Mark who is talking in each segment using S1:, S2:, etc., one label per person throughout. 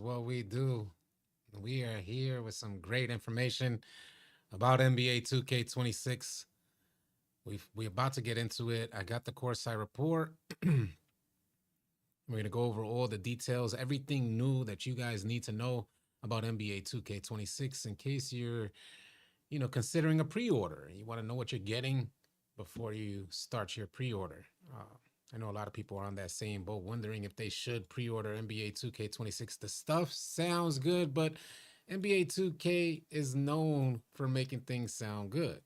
S1: what we do. We are here with some great information about NBA 2K26. We're about to get into it. I got the courtside report. We're gonna go over all the details, everything new that you guys need to know about NBA 2K26 in case you're, considering a pre-order. You want to know what you're getting before you start your pre-order. I know a lot of people are on that same boat, wondering if they should pre-order NBA 2K26. The stuff sounds good, but NBA 2K is known for making things sound good.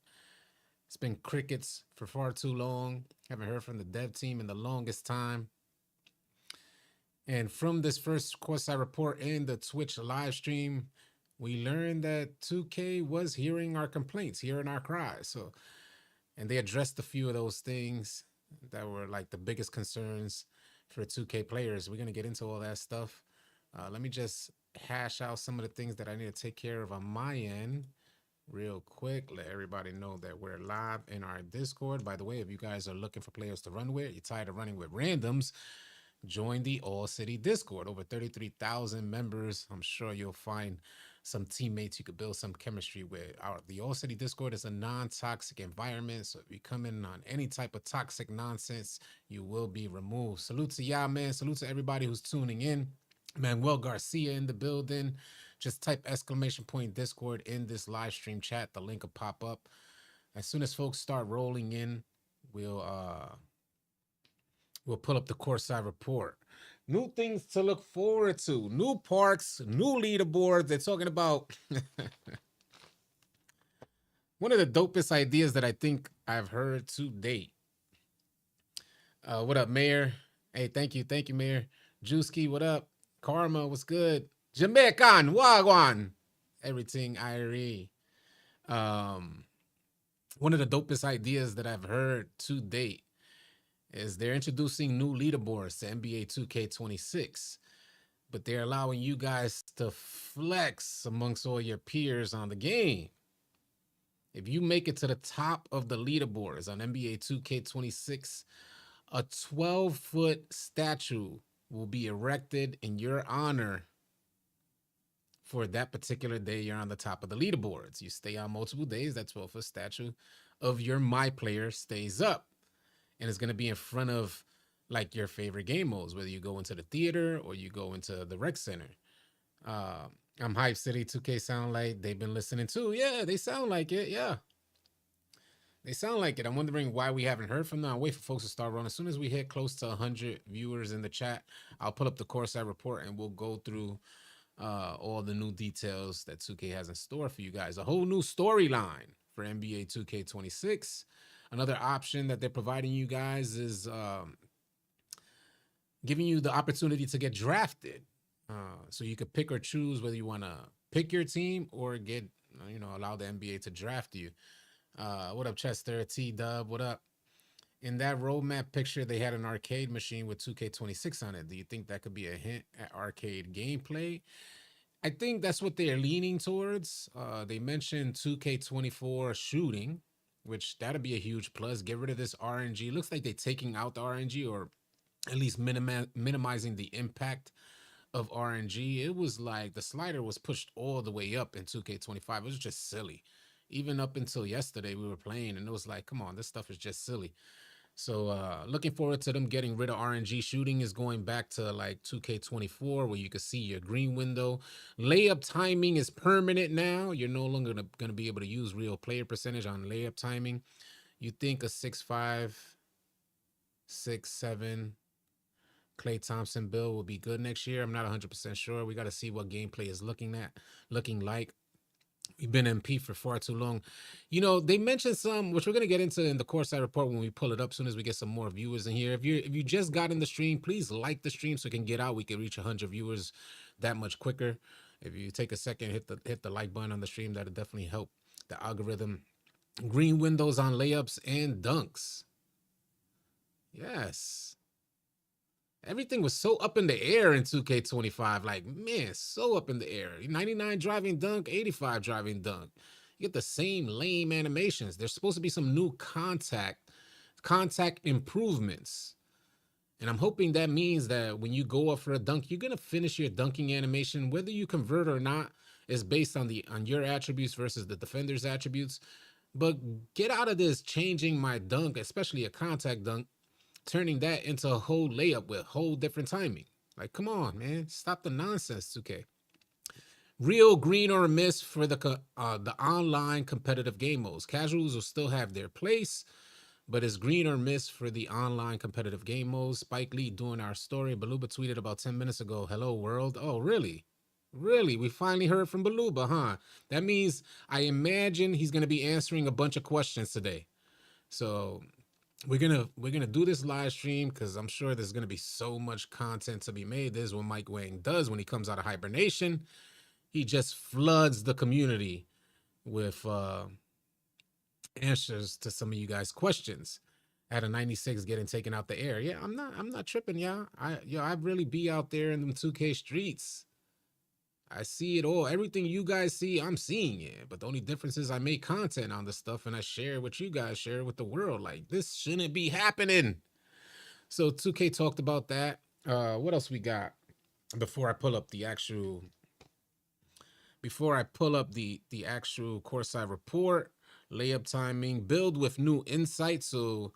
S1: It's been crickets for far too long. Haven't heard from the dev team in the longest time. And from this first courtside report and the Twitch live stream, we learned that 2K was hearing our complaints, hearing our cries. And they addressed a few of those things that were like the biggest concerns for 2K players. We're going to get into all that stuff. Let me just hash out some of the things that I need to take care of on my end real quick. Let everybody know that we're live in our Discord. By the way, if you guys are looking for players to run with, you're tired of running with randoms, join the All City Discord. Over 33,000 members. I'm sure you'll find some teammates you could build some chemistry with. The All City Discord is a non-toxic environment, so if you come in on any type of toxic nonsense, you will be removed. Salute to y'all, man. Salute to everybody who's tuning in. Manuel Garcia in the building. Just type exclamation point Discord in this live stream chat. The link will pop up. As soon as folks start rolling in, we'll pull up the courtside report. New things to look forward to. New parks, new leaderboards. They're talking about one of the dopest ideas that I think I've heard to date. What up, Mayor? Hey, thank you, Mayor. Juicy, what up? Karma, what's good? Jamaican, Wagwan. Everything Irie. One of the dopest ideas that I've heard to date is they're introducing new leaderboards to NBA 2K26, but they're allowing you guys to flex amongst all your peers on the game. If you make it to the top of the leaderboards on NBA 2K26, a 12-foot statue will be erected in your honor for that particular day you're on the top of the leaderboards. You stay on multiple days, that 12-foot statue of your my player stays up. And it's going to be in front of like your favorite game modes, whether you go into the theater or you go into the rec center. I'm Hype City 2K sound like they've been listening too. Yeah, they sound like it. Yeah, they sound like it. I'm wondering why we haven't heard from them. I'll wait for folks to start rolling. As soon as we hit close to 100 viewers in the chat, I'll pull up the courtside report and we'll go through all the new details that 2K has in store for you guys. A whole new storyline for NBA 2K26. Another option that they're providing you guys is giving you the opportunity to get drafted. So you could pick or choose whether you want to pick your team or get, allow the NBA to draft you. What up, Chester? T-Dub, what up? In that roadmap picture, they had an arcade machine with 2K26 on it. Do you think that could be a hint at arcade gameplay? I think that's what they're leaning towards. They mentioned 2K24 shooting, which that'll be a huge plus. Get rid of this RNG. Looks like they're taking out the RNG or at least minimizing the impact of RNG. It was like the slider was pushed all the way up in 2K25. It was just silly. Even up until yesterday, we were playing and it was like, come on, this stuff is just silly. So looking forward to them getting rid of RNG. Shooting is going back to like 2K24 where you can see your green window. Layup timing is permanent now. You're no longer going to be able to use real player percentage on layup timing. You think a 6'5", 6'7" Klay Thompson build will be good next year? I'm not 100% sure. We got to see what gameplay is looking like. We've been MP for far too long. They mentioned some, which we're going to get into in the courtside report when we pull it up, as soon as we get some more viewers in here. If you just got in the stream, please like the stream so we can get out. We can reach 100 viewers that much quicker. If you take a second, hit the like button on the stream, that'll definitely help the algorithm. Green windows on layups and dunks. Yes. Everything was so up in the air in 2K25. Like, man, so up in the air. 99 driving dunk, 85 driving dunk. You get the same lame animations. There's supposed to be some new contact improvements. And I'm hoping that means that when you go up for a dunk, you're gonna finish your dunking animation, whether you convert or not, is based on your attributes versus the defender's attributes. But get out of this changing my dunk, especially a contact dunk, turning that into a whole layup with whole different timing. Like, come on, man, stop the nonsense, 2K. Real green or a miss for the online competitive game modes. Casuals will still have their place, but it's green or miss for the online competitive game modes. Spike Lee doing our story. Baluba tweeted about 10 minutes ago, hello world. Oh, really? Really? We finally heard from Baluba, huh? That means I imagine he's gonna be answering a bunch of questions today. So we're gonna do this live stream because I'm sure there's gonna be so much content to be made. This is what Mike Wang does when he comes out of hibernation. He just floods the community with answers to some of you guys' questions. At a 96 getting taken out the air. Yeah, I'm not tripping, y'all. I really be out there in them 2K streets. I see it all. Everything you guys see, I'm seeing it. But the only difference is I make content on this stuff and I share what you guys share with the world. Like, this shouldn't be happening. So 2K talked about that. What else we got? Before I pull up the actual courtside report, layup timing, build with new insight. So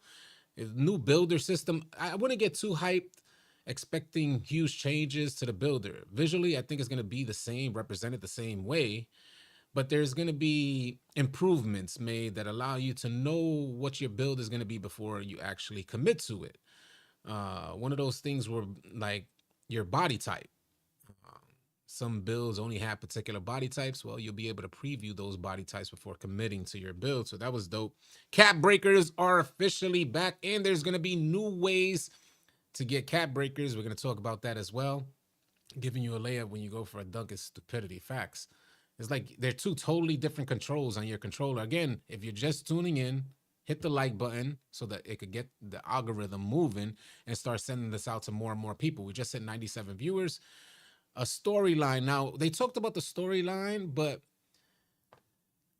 S1: new builder system. I wouldn't get too hyped expecting huge changes to the builder. Visually, I think it's going to be the same, represented the same way, but there's going to be improvements made that allow you to know what your build is going to be before you actually commit to it. One of those things were like your body type. Some builds only have particular body types. Well, you'll be able to preview those body types before committing to your build. So that was dope. Cap breakers are officially back, and there's going to be new ways to get cap breakers. We're going to talk about that as well. Giving you a layup when you go for a dunk is stupidity. Facts. It's like they're two totally different controls on your controller. Again, if you're just tuning in, hit the like button so that it could get the algorithm moving and start sending this out to more and more people. We just hit 97 viewers. A storyline. Now, they talked about the storyline, but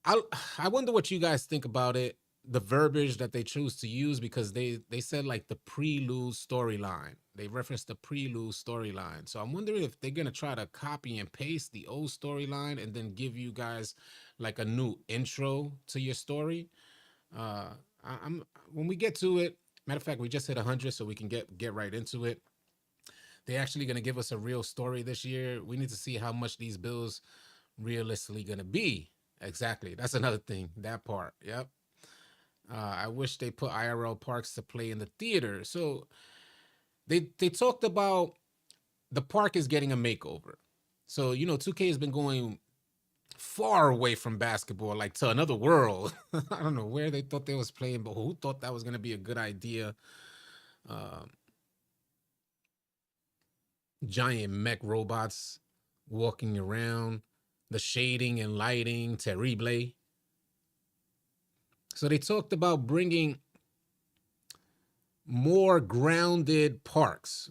S1: I wonder what you guys think about it, the verbiage that they choose to use, because they said like the prelude storyline. They referenced the prelude storyline. So I'm wondering if they're going to try to copy and paste the old storyline and then give you guys like a new intro to your story. I'm when we get to it, matter of fact, we just hit 100, so we can get right into it. They're actually going to give us a real story this year. We need to see how much these bills realistically going to be. Exactly. That's another thing. That part. Yep. I wish they put IRL parks to play in the theater. So they talked about the park is getting a makeover. So, 2K has been going far away from basketball, like to another world. I don't know where they thought they was playing, but who thought that was going to be a good idea? Giant mech robots walking around, the shading and lighting, terrible. So they talked about bringing more grounded parks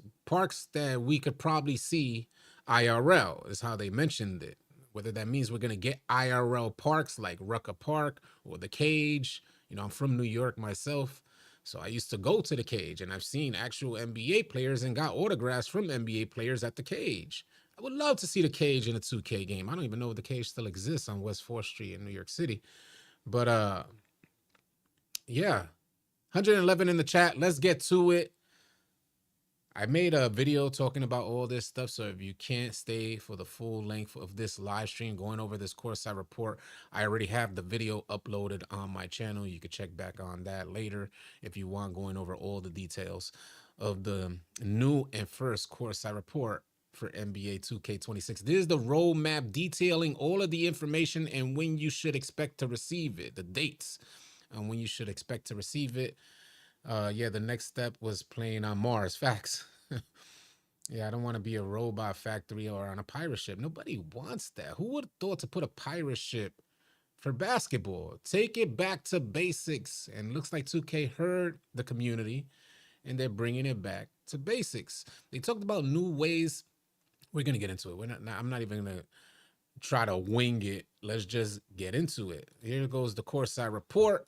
S1: that we could probably see IRL is how they mentioned it. Whether that means we're going to get IRL parks like Rucker Park or the Cage. I'm from New York myself. So I used to go to the Cage, and I've seen actual NBA players and got autographs from NBA players at the Cage. I would love to see the Cage in a 2K game. I don't even know if the Cage still exists on West 4th Street in New York City. But yeah, 111 in the chat. Let's get to it. I made a video talking about all this stuff, so if you can't stay for the full length of this live stream going over this courtside report, I already have the video uploaded on my channel. You could check back on that later if you want, going over all the details of the new and first courtside report for NBA 2K26. This is the roadmap detailing all of the information and when you should expect to receive it, the dates and when you should expect to receive it. Yeah, the next step was playing on Mars. Facts. Yeah, I don't want to be a robot factory or on a pirate ship. Nobody wants that. Who would have thought to put a pirate ship for basketball? Take it back to basics. And looks like 2K heard the community and they're bringing it back to basics. They talked about new ways. We're going to get into it. I'm not even going to try to wing it. Let's just get into it. Here goes the courtside report.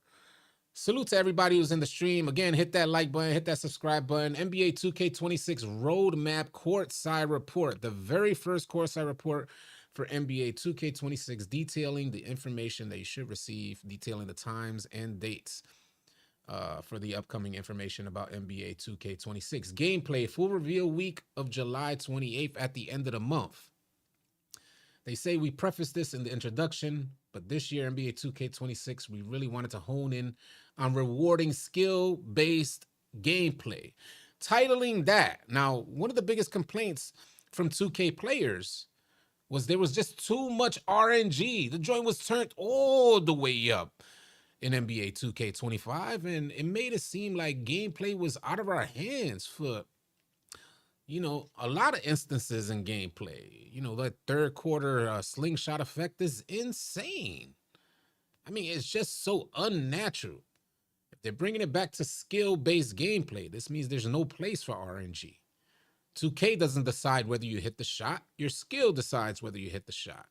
S1: Salute to everybody who's in the stream. Again, hit that like button, hit that subscribe button. NBA 2K26 Roadmap Courtside Report, the very first courtside report for NBA 2K26, detailing the information that you should receive, detailing the times and dates for the upcoming information about NBA 2K26. Gameplay, full reveal week of July 28th at the end of the month. They say we prefaced this in the introduction, but this year, NBA 2K26, we really wanted to hone in on rewarding skill-based gameplay. Titling that, now, one of the biggest complaints from 2K players was there was just too much RNG. The joint was turned all the way up in NBA 2K25, and it made it seem like gameplay was out of our hands for a lot of instances in gameplay. That third quarter slingshot effect is insane. I mean, it's just so unnatural. If they're bringing it back to skill-based gameplay, this means there's no place for RNG. 2K doesn't decide whether you hit the shot. Your skill decides whether you hit the shot.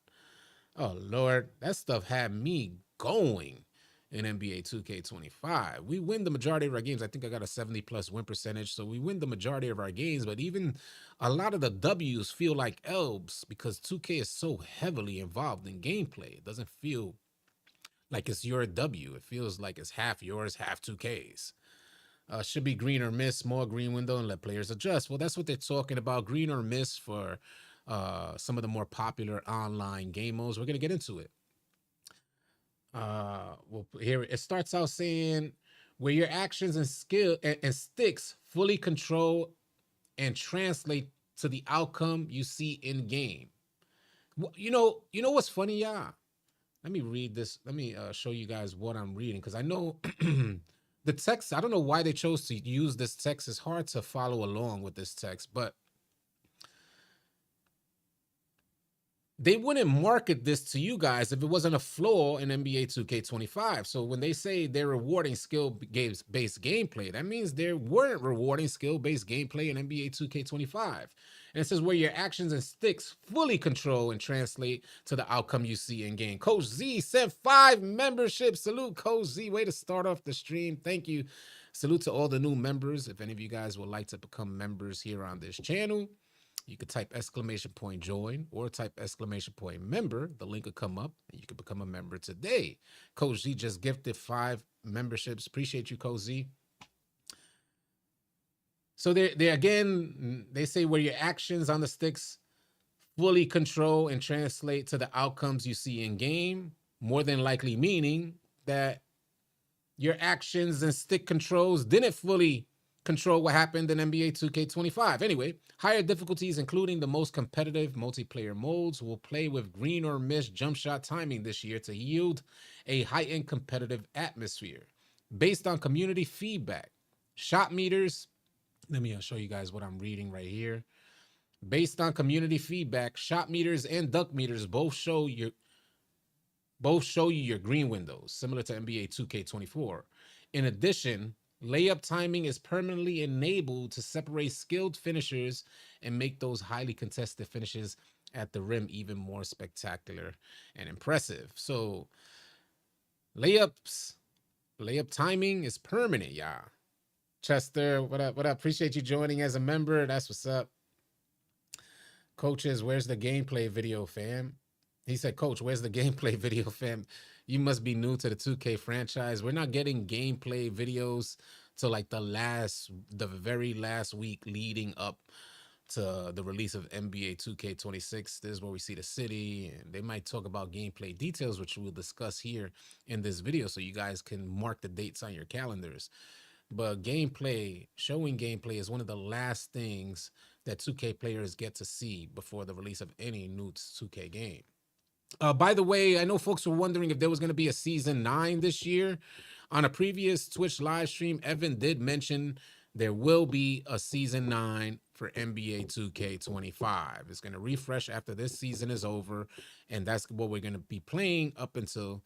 S1: Oh, Lord, that stuff had me going in NBA 2K25. We win the majority of our games. I think I got a 70+ win percentage, so we win the majority of our games, but even a lot of the W's feel like L's because 2K is so heavily involved in gameplay. It doesn't feel like it's your W. It feels like it's half yours, half 2K's. Should be green or miss, more green window, and let players adjust. Well, that's what they're talking about, green or miss for some of the more popular online game modes. We're going to get into it. Well, here it starts out saying where your actions and skill and sticks fully control and translate to the outcome you see in game. You know what's funny, y'all? Let me read this. Let me show you guys what I'm reading, because I know the text. I don't know why they chose to use this text. It's hard to follow along with this text, but they wouldn't market this to you guys if it wasn't a flaw in NBA 2K25. So when they say they're rewarding skill-based gameplay, that means they weren't rewarding skill-based gameplay in NBA 2K25. And it says where your actions and sticks fully control and translate to the outcome you see in game. Coach Z sent 5 memberships. Salute, Coach Z. Way to start off the stream. Thank you. Salute to all the new members. If any of you guys would like to become members here on this channel, you could type !join or type !member. The link will come up and you can become a member today. Coach Z just gifted 5 memberships. Appreciate you, Coach Z. So they say where your actions on the sticks fully control and translate to the outcomes you see in game, more than likely meaning that your actions and stick controls didn't fully control what happened in NBA 2K25. Anyway, higher difficulties, including the most competitive multiplayer modes, will play with green or miss jump shot timing this year to yield a heightened competitive atmosphere. Based on community feedback, shot meters, let me show you guys what I'm reading right here. Based on community feedback, shot meters and duck meters both show you your green windows, similar to NBA 2K24. In addition, layup timing is permanently enabled to separate skilled finishers and make those highly contested finishes at the rim even more spectacular and impressive. So layup timing is permanent, y'all. Chester, what up? Appreciate you joining as a member. That's what's up. Coaches, where's the gameplay video, fam? He said, Coach, where's the gameplay video, fam? You must be new to the 2K franchise. We're not getting gameplay videos till like the very last week leading up to the release of NBA 2K26. This is where we see the city, and they might talk about gameplay details, which we'll discuss here in this video, so you guys can mark the dates on your calendars. But showing gameplay is one of the last things that 2K players get to see before the release of any new 2K game. By the way, I know folks were wondering if there was going to be a season 9 this year. On a previous Twitch live stream, Evan did mention there will be a season 9 for NBA 2K25. It's going to refresh after this season is over, and that's what we're going to be playing up until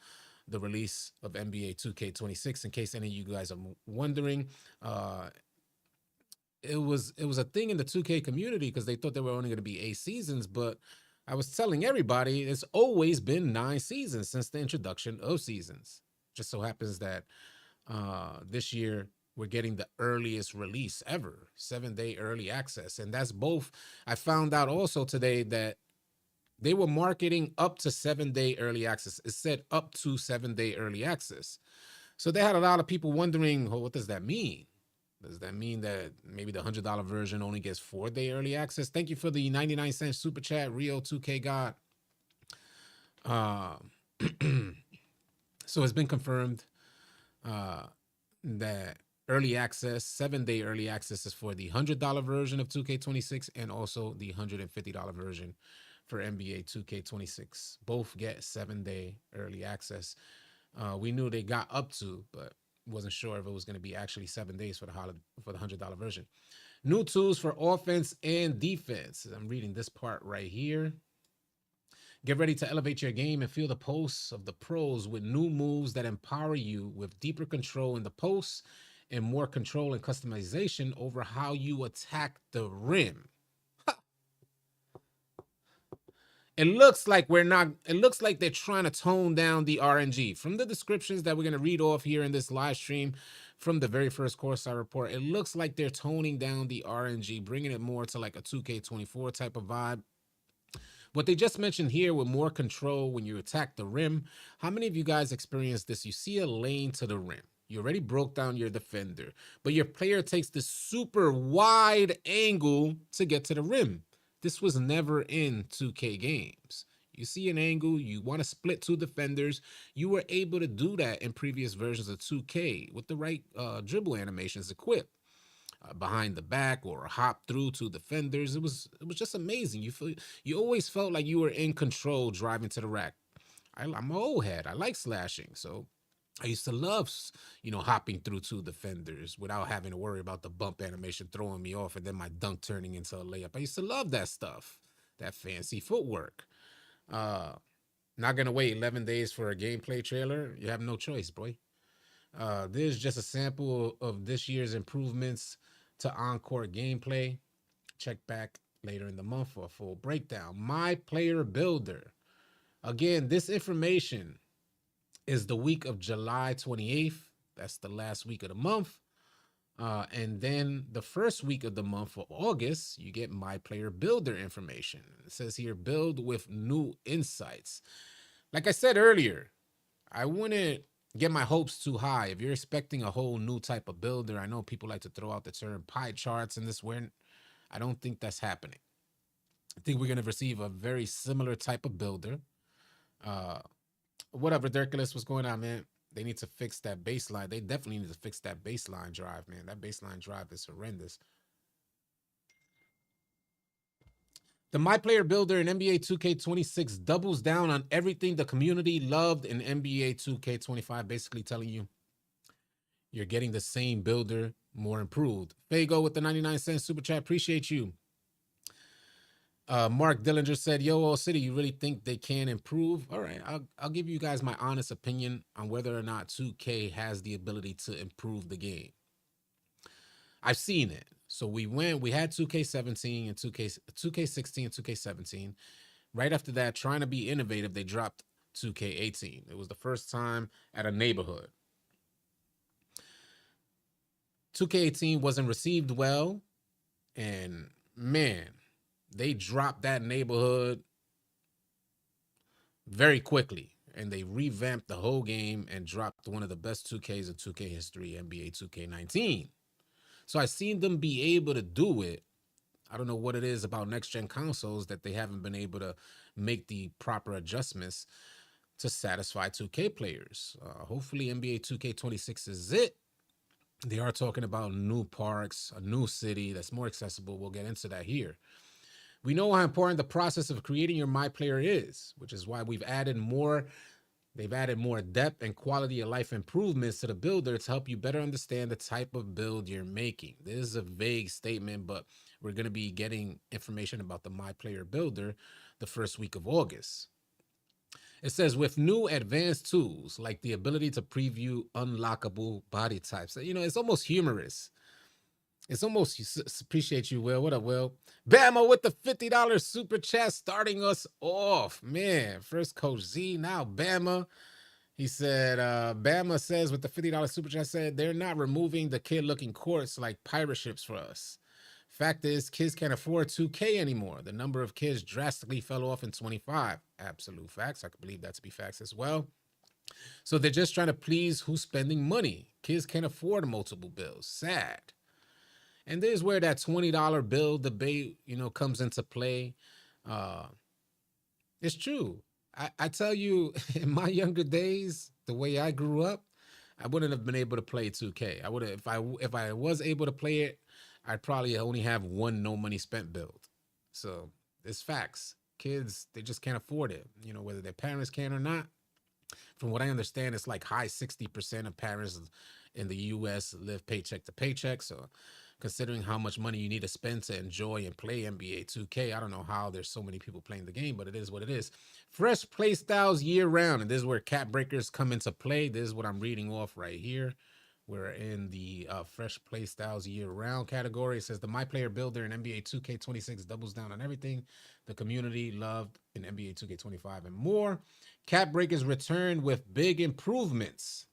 S1: the release of NBA 2K26. In case any of you guys are wondering, it was a thing in the 2K community because they thought there were only going to be 8 seasons, but I was telling everybody it's always been 9 seasons since the introduction of seasons. Just so happens that This year, we're getting the earliest release ever, 7-day early access. And that's both. I found out also today that they were marketing up to 7-day early access. It said up to 7-day early access. So they had a lot of people wondering, well, what does that mean? Does that mean that maybe the $100 version only gets 4-day early access? Thank you for the 99-cent super chat, Rio 2K God. So it's been confirmed that early access, 7-day early access is for the $100 version of 2K26 and also the $150 version for NBA 2K26. Both get 7-day early access. We knew they got up to, but wasn't sure if it was going to be actually 7 days for the $100 version. New tools for offense and defense. I'm reading this part right here. Get ready to elevate your game and feel the pulse of the pros with new moves that empower you with deeper control in the post and more control and customization over how you attack the rim. It looks like they're trying to tone down the RNG. From the descriptions that we're going to read off here in this live stream from the very first Corsair report, it looks like they're toning down the RNG, bringing it more to like a 2K24 type of vibe. What they just mentioned here with more control when you attack the rim, how many of you guys experienced this? You see a lane to the rim. You already broke down your defender, but your player takes this super wide angle to get to the rim. This was never in 2K games. You see an angle, you want to split two defenders. You were able to do that in previous versions of 2K with the right dribble animations equipped. Behind the back or hop through to defenders. It was just amazing. You always felt like you were in control driving to the rack. I'm an old head. I like slashing, so I used to love, hopping through two defenders without having to worry about the bump animation throwing me off and then my dunk turning into a layup. I used to love that stuff, that fancy footwork. Not gonna wait 11 days for a gameplay trailer. You have no choice, boy. This is just a sample of this year's improvements to on-court gameplay. Check back later in the month for a full breakdown. My Player Builder. Again, this information is the week of July 28th. That's the last week of the month. And then the first week of the month for August, you get My Player Builder information. It says here, build with new insights. Like I said earlier, I wouldn't get my hopes too high. If you're expecting a whole new type of builder, I know people like to throw out the term pie charts in this where I don't think that's happening. I think we're going to receive a very similar type of builder. Whatever, Dirkulus, what's going on, man? They need to fix that baseline. They definitely need to fix that baseline drive, man. That baseline drive is horrendous. The My Player Builder in NBA 2K26 doubles down on everything the community loved in NBA 2K25, basically telling you you're getting the same builder, more improved. Fago with the 99-cent super chat. Appreciate you. Mark Dillinger said, yo, All City, you really think they can improve? All right, I'll give you guys my honest opinion on whether or not 2K has the ability to improve the game. I've seen it. So we had 2K17 and 2K16 and 2K17. Right after that, trying to be innovative, they dropped 2K18. It was the first time at a neighborhood. 2K18 wasn't received well, and man, they dropped that neighborhood very quickly, and they revamped the whole game and dropped one of the best 2Ks in 2K history, NBA 2K19. So I've seen them be able to do it. I don't know what it is about next-gen consoles that they haven't been able to make the proper adjustments to satisfy 2K players. Hopefully NBA 2K26 is it. They are talking about new parks, a new city that's more accessible. We'll get into that here. We know how important the process of creating your My Player is, which is why they've added more depth and quality of life improvements to the builder to help you better understand the type of build you're making. This is a vague statement, but we're going to be getting information about the My Player Builder the first week of August. It says, with new advanced tools like the ability to preview unlockable body types. It's almost humorous. It's almost, appreciate you, Will. What up, Will? Bama with the $50 super chat starting us off. Man, first Coach Z, now Bama. He said, Bama says with the $50 super chat said, they're not removing the kid looking courts like pirate ships for us. Fact is, kids can't afford 2K anymore. The number of kids drastically fell off in 25. Absolute facts. I could believe that to be facts as well. So they're just trying to please who's spending money. Kids can't afford multiple bills. Sad. And there's where that $20 bill debate, comes into play. Uh, it's true. I tell you, in my younger days, the way I grew up, I wouldn't have been able to play 2K. I would have if I was able to play it, I'd probably only have one no money spent build. So it's facts. Kids, they just can't afford it. Whether their parents can or not. From what I understand, it's like high 60% of parents in the US live paycheck to paycheck. So considering how much money you need to spend to enjoy and play NBA 2K, I don't know how there's so many people playing the game, but it is what it is. Fresh play styles year round. And this is where cap breakers come into play. This is what I'm reading off right here. We're in the fresh play styles year round category. It says the My Player Builder in NBA 2K26 doubles down on everything the community loved in NBA 2K25 and more. Cap breakers return with big improvements.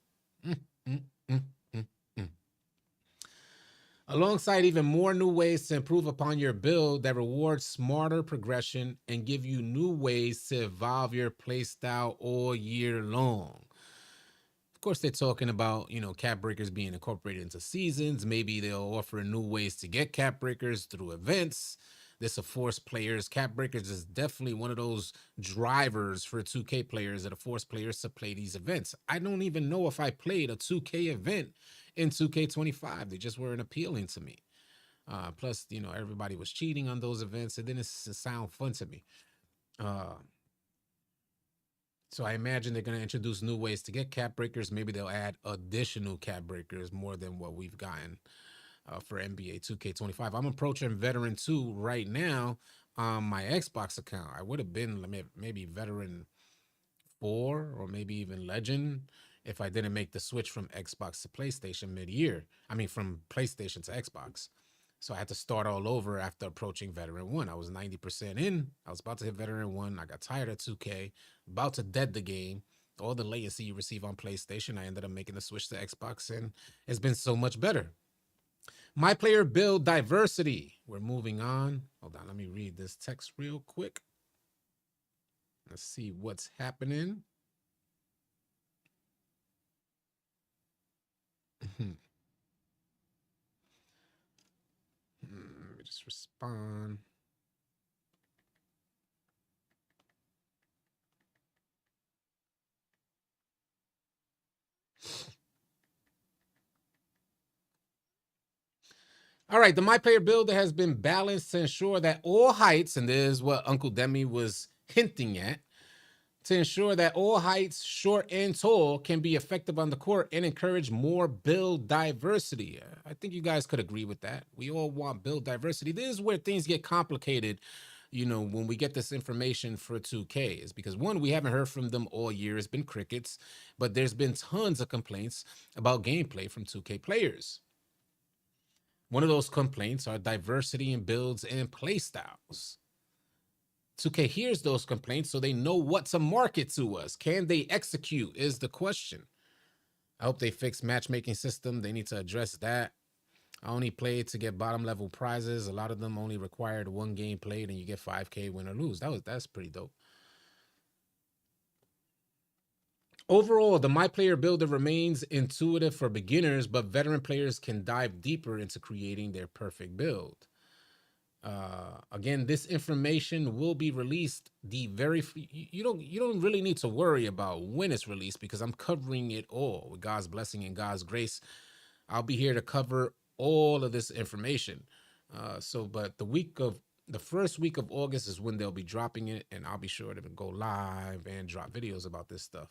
S1: Alongside even more new ways to improve upon your build that reward smarter progression and give you new ways to evolve your play style all year long. Of course, they're talking about, cap breakers being incorporated into seasons. Maybe they'll offer new ways to get cap breakers through events. This will force players. Cap breakers is definitely one of those drivers for 2K players that force players to play these events. I don't even know if I played a 2K event in 2K25. They just weren't appealing to me. Plus, everybody was cheating on those events. It didn't sound fun to me. So I imagine they're going to introduce new ways to get cap breakers. Maybe they'll add additional cap breakers more than what we've gotten for NBA 2K25. I'm approaching Veteran 2 right now on my Xbox account. I would have been maybe Veteran 4 or maybe even Legend if I didn't make the switch from Xbox to PlayStation mid-year. I mean, from PlayStation to Xbox. So I had to start all over after approaching Veteran 1. I was 90% in. I was about to hit Veteran 1. I got tired of 2K, about to dead the game. All the latency you receive on PlayStation, I ended up making the switch to Xbox, and it's been so much better. My player build diversity. We're moving on. Hold on, let me read this text real quick. Let's see what's happening. Let me just respond. All right, the My Player Builder has been balanced to ensure that all heights, and this is what Uncle Demi was hinting at, to ensure that all heights, short and tall, can be effective on the court and encourage more build diversity. I think you guys could agree with that. We all want build diversity. This is where things get complicated, when we get this information for 2K, is because, one, we haven't heard from them all year. It's been crickets, but there's been tons of complaints about gameplay from 2K players. One of those complaints are diversity in builds and playstyles. 2K hears those complaints so they know what to market to us. Can they execute is the question. I hope they fix matchmaking system. They need to address that. I only played to get bottom level prizes. A lot of them only required one game played and you get 5K win or lose. That's pretty dope. Overall, the My Player Builder remains intuitive for beginners, but veteran players can dive deeper into creating their perfect build. Again, this information will be released you don't really need to worry about when it's released because I'm covering it all with God's blessing and God's grace. I'll be here to cover all of this information. But the first week of August is when they'll be dropping it, and I'll be sure to go live and drop videos about this stuff.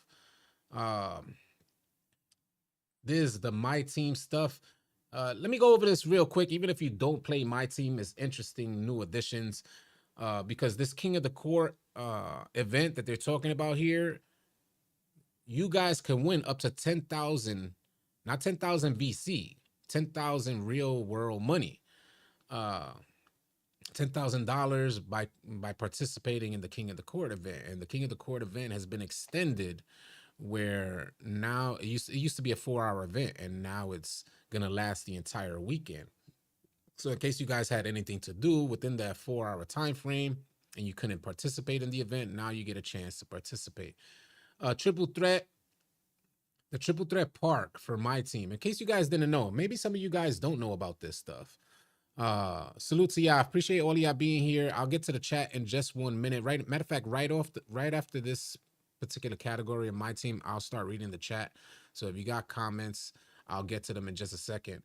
S1: This is the My Team stuff. Let me go over this real quick. Even if you don't play My Team, it's interesting new additions because this King of the Court event that they're talking about here, you guys can win up to 10,000, not 10,000 VC, 10,000 real world money. $10,000 by participating in the King of the Court event. And the King of the Court event has been extended where now it used to be a 4-hour event, and now it's gonna last the entire weekend. So in case you guys had anything to do within that 4-hour time frame and you couldn't participate in the event, now you get a chance to participate. Triple threat, the triple threat park for my team. In case you guys didn't know, maybe some of you guys don't know about this stuff. Salute to y'all. Appreciate all of y'all being here. I'll get to the chat in just 1 minute. Right, matter of fact, right after this particular category of my team, I'll start reading the chat. So if you got comments, I'll get to them in just a second.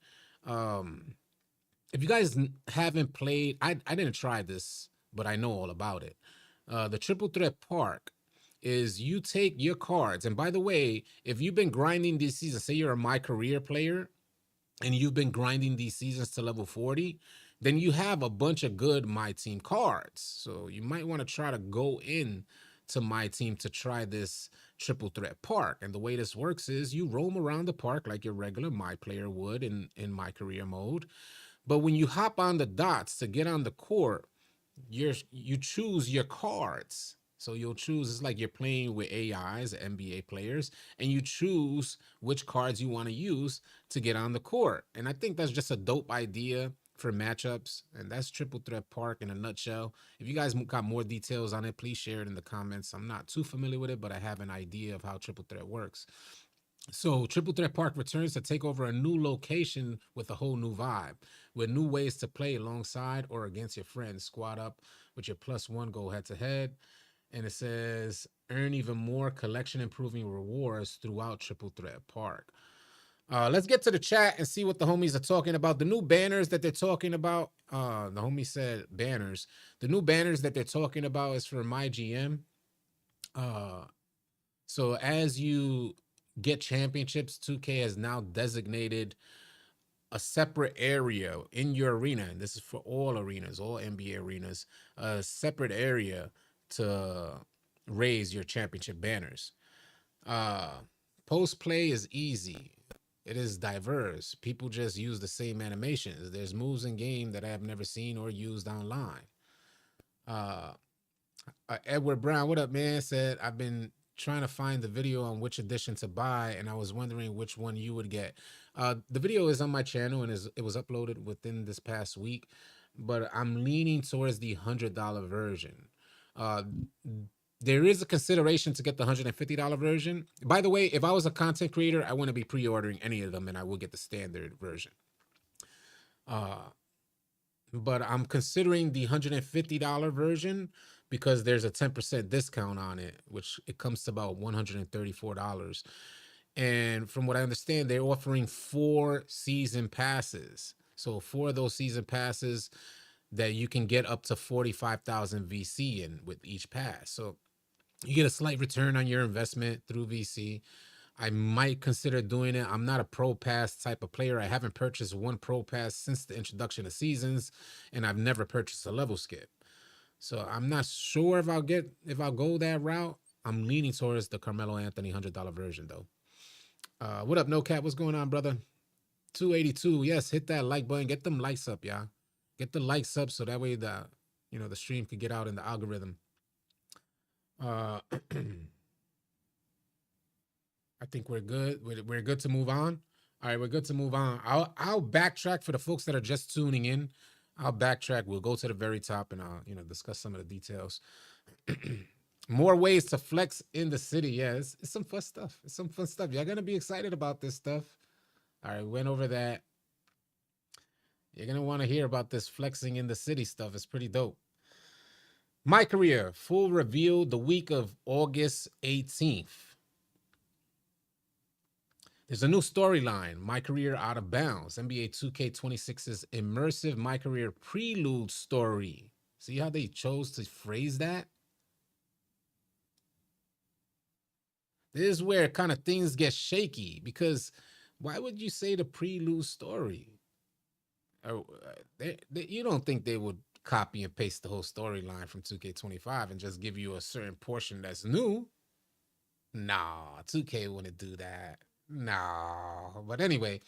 S1: If you guys haven't played, I didn't try this, but I know all about it. The triple threat park is you take your cards, and by the way, if you've been grinding this season, say you're a My Career player and you've been grinding these seasons to level 40, then you have a bunch of good My Team cards. So you might want to try to go in to My Team to try this triple threat park. And the way this works is you roam around the park like your regular My Player would in My Career mode. But when you hop on the dots to get on the court, you choose your cards. So you'll choose, it's like you're playing with AIs, NBA players, and you choose which cards you want to use to get on the court. And I think that's just a dope idea for matchups. And that's Triple Threat Park in a nutshell. If you guys got more details on it, please share it in the comments. I'm not too familiar with it, but I have an idea of how Triple Threat works. So Triple Threat Park returns to take over a new location with a whole new vibe, with new ways to play alongside or against your friends. Squad up with your +1, go head to head. And it says earn even more collection improving rewards throughout Triple Threat Park. Let's get to the chat and see what the homies are talking about. The new banners that they're talking about, the homie said banners. The new banners that they're talking about is for my GM. So as you get championships, 2K has now designated a separate area in your arena, and this is for all arenas, all NBA arenas, a separate area to raise your championship banners. Post play is easy. It is diverse. People just use the same animations. There's moves in game that I have never seen or used online. Edward Brown, what up, man? Said, I've been trying to find the video on which edition to buy, and I was wondering which one you would get. The video is on my channel, and it was uploaded within this past week, but I'm leaning towards the $100 version. There is a consideration to get the $150 version. By the way, if I was a content creator, I wouldn't be pre-ordering any of them, and I will get the standard version. But I'm considering the $150 version because there's a 10% discount on it, which it comes to about $134. And from what I understand, they're offering 4 season passes. So 4 of those season passes that you can get up to 45,000 VC in with each pass. So you get a slight return on your investment through VC. I might consider doing it. I'm not a pro pass type of player. I haven't purchased one pro pass since the introduction of seasons, and I've never purchased a level skip. So I'm not sure if I'll go that route. I'm leaning towards the Carmelo Anthony $100 version though. What up, No Cap? What's going on, brother? 282. Yes, hit that like button. Get them likes up, y'all. Get the likes up so that way the stream could get out in the algorithm. I think we're good. We're good to move on. All right, we're good to move on. I'll backtrack for the folks that are just tuning in. I'll backtrack. We'll go to the very top and I'll discuss some of the details. More ways to flex in the city. Yeah, it's some fun stuff. It's some fun stuff. Y'all gonna be excited about this stuff. All right, went over that. You're gonna want to hear about this flexing in the city stuff. It's pretty dope. My career full reveal the week of August 18th. There's a new storyline, My Career Out of Bounds, NBA 2K26's immersive My Career prelude story. See how they chose to phrase that? This is where kind of things get shaky, because why would you say the prelude story? You don't think they would copy and paste the whole storyline from 2K25 and just give you a certain portion that's new? Nah, 2K wouldn't do that. No, but anyway,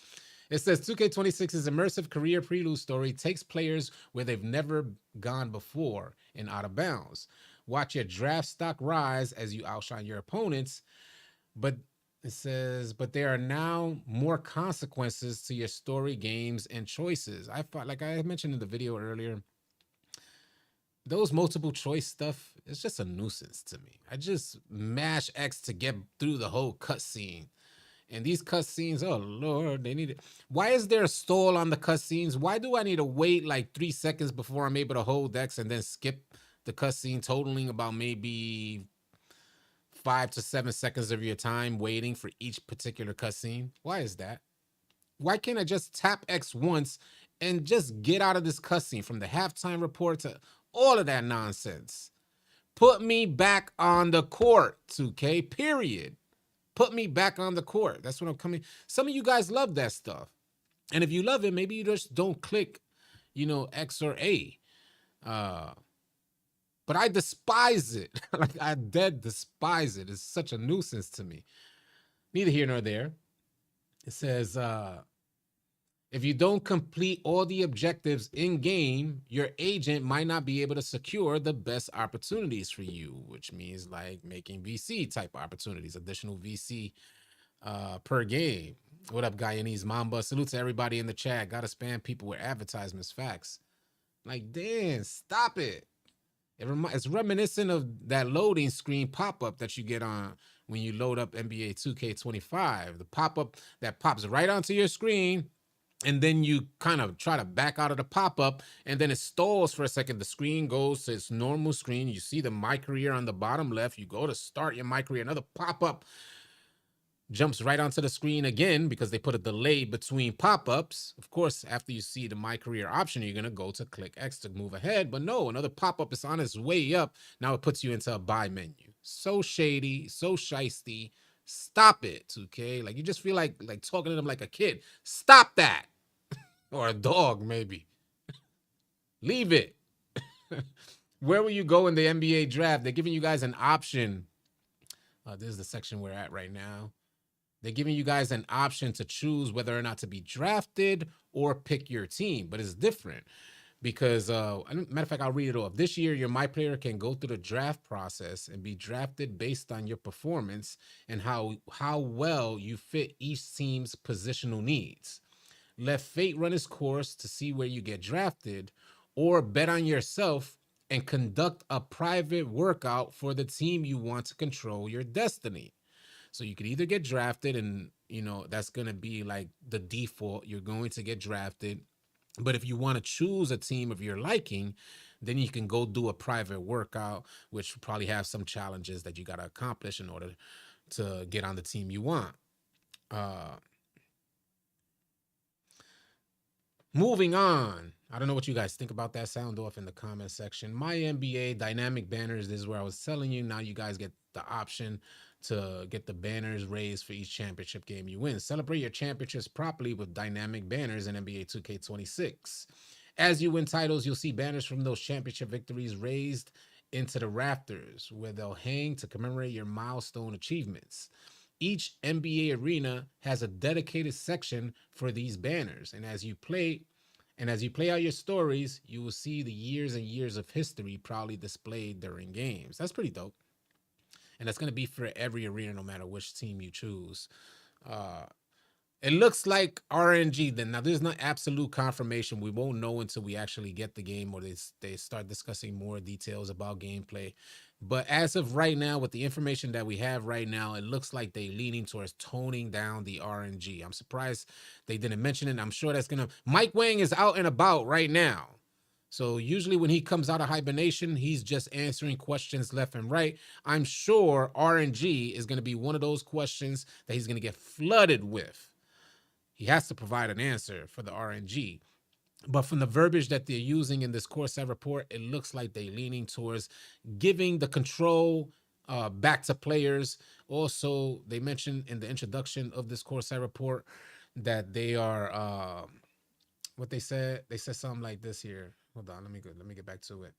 S1: it says 2K26's immersive career prelude story takes players where they've never gone before in Out of Bounds. Watch your draft stock rise as you outshine your opponents But it says, but there are now more consequences to your story, games, and choices. I thought, like I mentioned in the video earlier, those multiple choice stuff is just a nuisance to me. I just mash X to get through the whole cutscene. And these cutscenes, oh Lord, they need it. Why is there a stall on the cutscenes? Why do I need to wait like 3 seconds before I'm able to hold X and then skip the cutscene, totaling about maybe 5 to 7 seconds of your time waiting for each particular cutscene? Why is that? Why can't I just tap X once and just get out of this cutscene, from the halftime report to all of that nonsense? Put me back on the court, 2K, period. Put me back on the court. That's what I'm coming. Some of you guys love that stuff. And if you love it, maybe you just don't click, X or A. But I despise it. Like, I dead despise it. It's such a nuisance to me. Neither here nor there. It says, if you don't complete all the objectives in game, your agent might not be able to secure the best opportunities for you, which means like making VC type opportunities, additional VC per game. What up, Guyanese Mamba? Salute to everybody in the chat. Gotta spam people with advertisements. Facts. Like, damn, stop it. It's reminiscent of that loading screen pop-up that you get on when you load up NBA 2K25. The pop-up that pops right onto your screen, and then you kind of try to back out of the pop-up, and then it stalls for a second. The screen goes to its normal screen. You see the My Career on the bottom left. You go to start your My Career. Another pop-up jumps right onto the screen again because they put a delay between pop-ups. Of course, after you see the My Career option, you're going to go to click X to move ahead. But no, another pop-up is on its way up. Now it puts you into a buy menu. So shady, so shisty. Stop it, 2K. Like, you just feel like talking to them like a kid. Stop that. Or a dog, maybe. Leave it. Where will you go in the NBA draft? They're giving you guys an option. This is the section we're at right now. They're giving you guys an option to choose whether or not to be drafted or pick your team, but it's different because, matter of fact, I'll read it off. This year, your My Player can go through the draft process and be drafted based on your performance and how well you fit each team's positional needs. Let fate run its course to see where you get drafted, or bet on yourself and conduct a private workout for the team you want to control your destiny. So you could either get drafted, and that's going to be like the default. You're going to get drafted. But if you want to choose a team of your liking, then you can go do a private workout, which will probably have some challenges that you got to accomplish in order to get on the team you want. Moving on. I don't know what you guys think about that. Sound off in the comment section. My NBA dynamic banners. This is where I was telling you. Now you guys get the option to get the banners raised for each championship game you win. Celebrate your championships properly with dynamic banners in NBA 2K26. As you win titles, you'll see banners from those championship victories raised into the rafters, where they'll hang to commemorate your milestone achievements. Each NBA arena has a dedicated section for these banners, and as you play out your stories, you will see the years and years of history proudly displayed during games. That's pretty dope. And that's going to be for every arena, no matter which team you choose. It looks like RNG. Then now there's not absolute confirmation. We won't know until we actually get the game, or they start discussing more details about gameplay. But as of right now, with the information that we have right now, it looks like they're leaning towards toning down the RNG. I'm surprised they didn't mention it. I'm sure that's gonna. Mike Wang is out and about right now. So usually when he comes out of hibernation, he's just answering questions left and right. I'm sure RNG is going to be one of those questions that he's going to get flooded with. He has to provide an answer for the RNG. But from the verbiage that they're using in this core set report, it looks like they're leaning towards giving the control back to players. Also, they mentioned in the introduction of this core set report that they are what they said something like this here. Hold on, let me get back to it.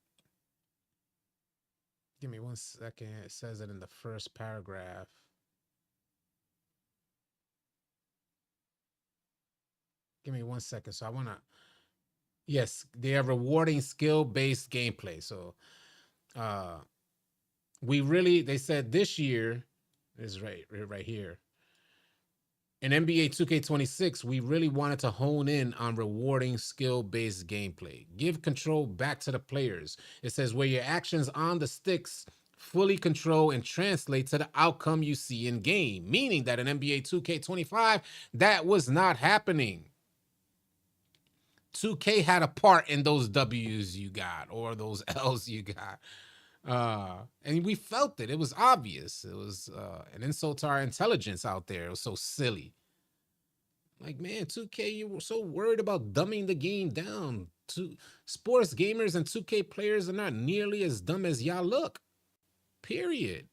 S1: Give me 1 second. It says it in the first paragraph. Give me 1 second. So I want to. Yes, they are rewarding skill-based gameplay. So they said this year It's right here. In NBA 2K26, we really wanted to hone in on rewarding skill-based gameplay. Give control back to the players. It says where your actions on the sticks fully control and translate to the outcome you see in game, meaning that in NBA 2K25, that was not happening. 2K had a part in those W's you got or those L's you got. And we felt it. It was obvious. It was an insult to our intelligence out there. It was so silly. Like, man, 2K, you were so worried about dumbing the game down. Sports gamers and 2K players are not nearly as dumb as y'all look. Period.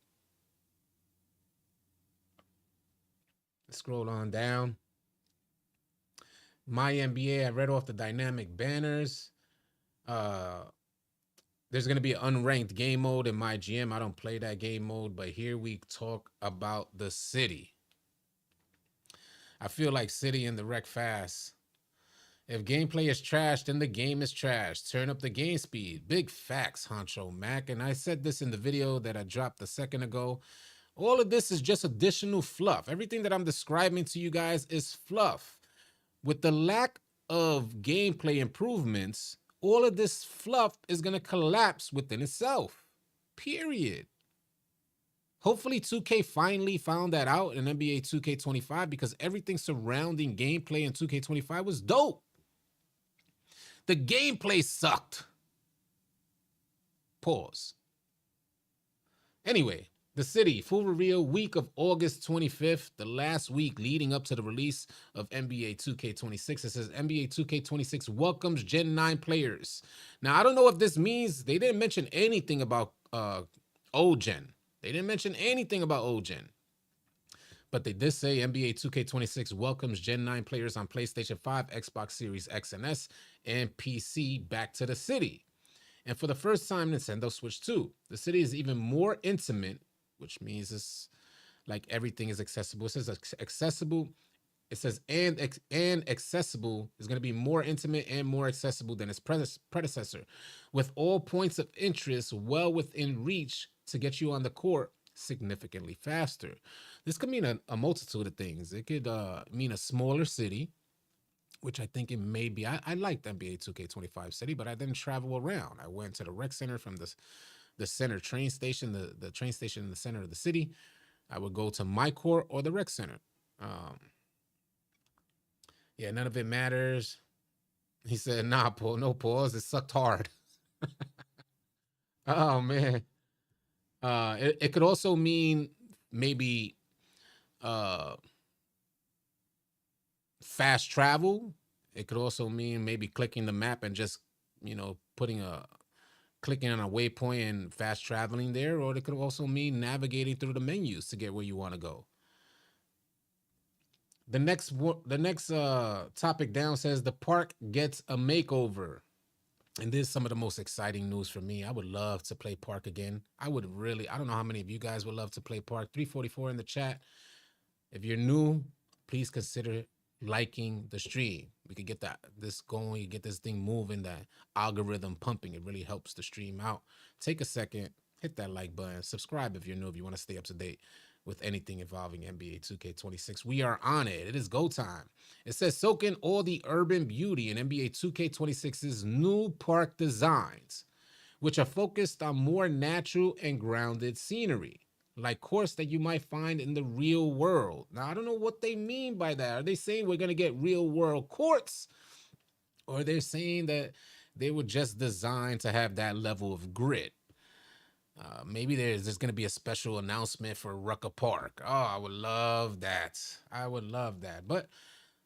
S1: Let's scroll on down. My NBA, I read off the dynamic banners. There's going to be an unranked game mode in my GM. I don't play that game mode, but here we talk about the city. I feel like City in the wreck fast. If gameplay is trash, then the game is trash. Turn up the game speed. Big facts, Honcho Mac. And I said this in the video that I dropped a second ago. All of this is just additional fluff. Everything that I'm describing to you guys is fluff. With the lack of gameplay improvements, all of this fluff is going to collapse within itself. Period. Hopefully 2K finally found that out in NBA 2K25 because everything surrounding gameplay in 2K25 was dope. The gameplay sucked. Pause. Anyway, the city, full reveal week of August 25th, the last week leading up to the release of NBA 2K26. It says NBA 2K26 welcomes Gen 9 players. Now, I don't know if this means they didn't mention anything about old gen. They didn't mention anything about old gen. But they did say NBA 2K26 welcomes Gen 9 players on PlayStation 5, Xbox Series X and S, and PC back to the city. And for the first time, Nintendo Switch 2. The city is even more intimate, which means it's like everything is accessible. It says accessible. It says and accessible is going to be more intimate and more accessible than its predecessor, with all points of interest well within reach to get you on the court significantly faster. This could mean a multitude of things. It could mean a smaller city, which I think it may be. I liked NBA 2K25 City, but I didn't travel around. I went to the rec center from the center train station, the train station in the center of the city. I would go to my court or the rec center. Yeah, none of it matters. He said, nah, Paul, no pause. It sucked hard. Oh, man. It could also mean maybe fast travel. It could also mean maybe clicking the map and just, clicking on a waypoint and fast traveling there. Or it could also mean navigating through the menus to get where you want to go. The next topic down says the park gets a makeover. And this is some of the most exciting news for me. I would love to play Park again. I don't know how many of you guys would love to play Park. 344 in the chat. If you're new, please consider liking the stream. We could get this going, get this thing moving, that algorithm pumping. It really helps the stream out. Take a second, hit that like button, subscribe if you're new, if you want to stay up to date with anything involving NBA 2K26. We are on it. It is go time. It says soak in all the urban beauty in NBA 2K26's new park designs, which are focused on more natural and grounded scenery, like courts that you might find in the real world. Now, I don't know what they mean by that. Are they saying we're going to get real world courts? Or they're saying that they were just designed to have that level of grit? Maybe there's going to be a special announcement for Rucker Park. Oh, I would love that. I would love that. But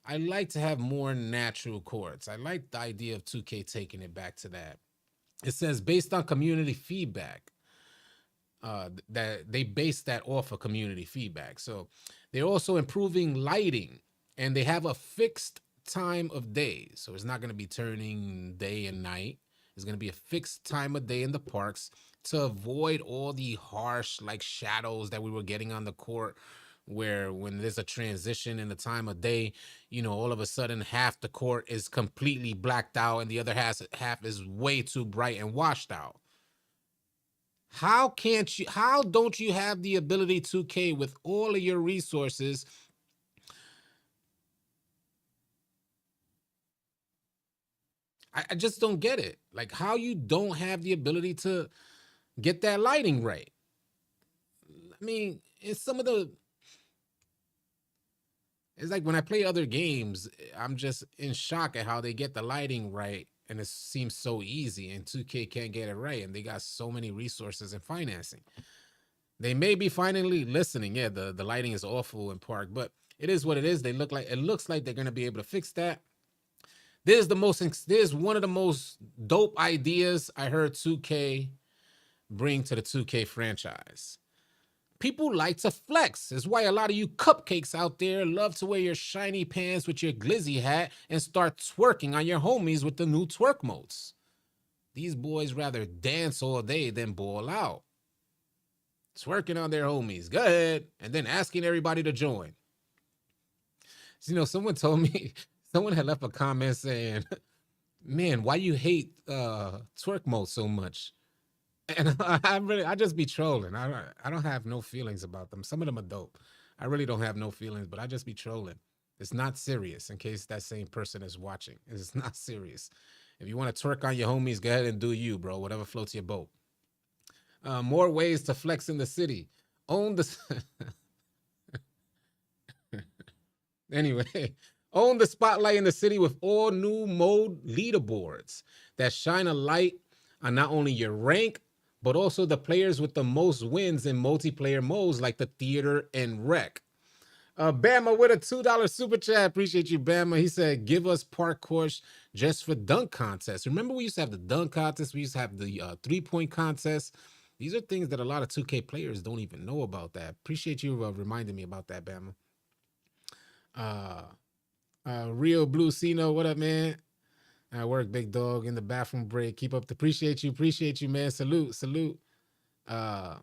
S1: I like to have more natural courts. I like the idea of 2K taking it back to that. It says based on community feedback, that they base that off of community feedback. So they're also improving lighting, and they have a fixed time of day. So it's not going to be turning day and night. It's going to be a fixed time of day in the parks to avoid all the harsh like shadows that we were getting on the court, where when there's a transition in the time of day, all of a sudden half the court is completely blacked out and the other half is way too bright and washed out. How don't you have the ability 2K with all of your resources? I just don't get it. Like how you don't have the ability to get that lighting right. I mean, it's like when I play other games, I'm just in shock at how they get the lighting right, and it seems so easy, and 2K can't get it right, and they got so many resources and financing. They may be finally listening. Yeah, the lighting is awful in Park, but it is what it is. It looks like they're gonna be able to fix that. There's one of the most dope ideas I heard 2K bring to the 2K franchise. People like to flex. That's why a lot of you cupcakes out there love to wear your shiny pants with your glizzy hat and start twerking on your homies with the new twerk modes. These boys rather dance all day than ball out. Twerking on their homies. Go ahead. And then asking everybody to join. Someone told me, someone had left a comment saying, man, why you hate twerk mode so much? And I just be trolling. I don't have no feelings about them. Some of them are dope. I really don't have no feelings, but I just be trolling. It's not serious. In case that same person is watching, it's not serious. If you want to twerk on your homies, go ahead and do you, bro. Whatever floats your boat. More ways to flex in the city. Own the anyway. Own the spotlight in the city with all new mode leaderboards that shine a light on not only your rank, but also the players with the most wins in multiplayer modes like the theater and rec. Bama with a $2 super chat. Appreciate you, Bama. He said, give us parkour just for dunk contests. Remember we used to have the dunk contest? We used to have the 3-point contest. These are things that a lot of 2K players don't even know about that. Appreciate you reminding me about that, Bama. Real Blue Cino, what up, man? I work, big dog, in the bathroom break. Keep up the appreciate you, man. Salute. I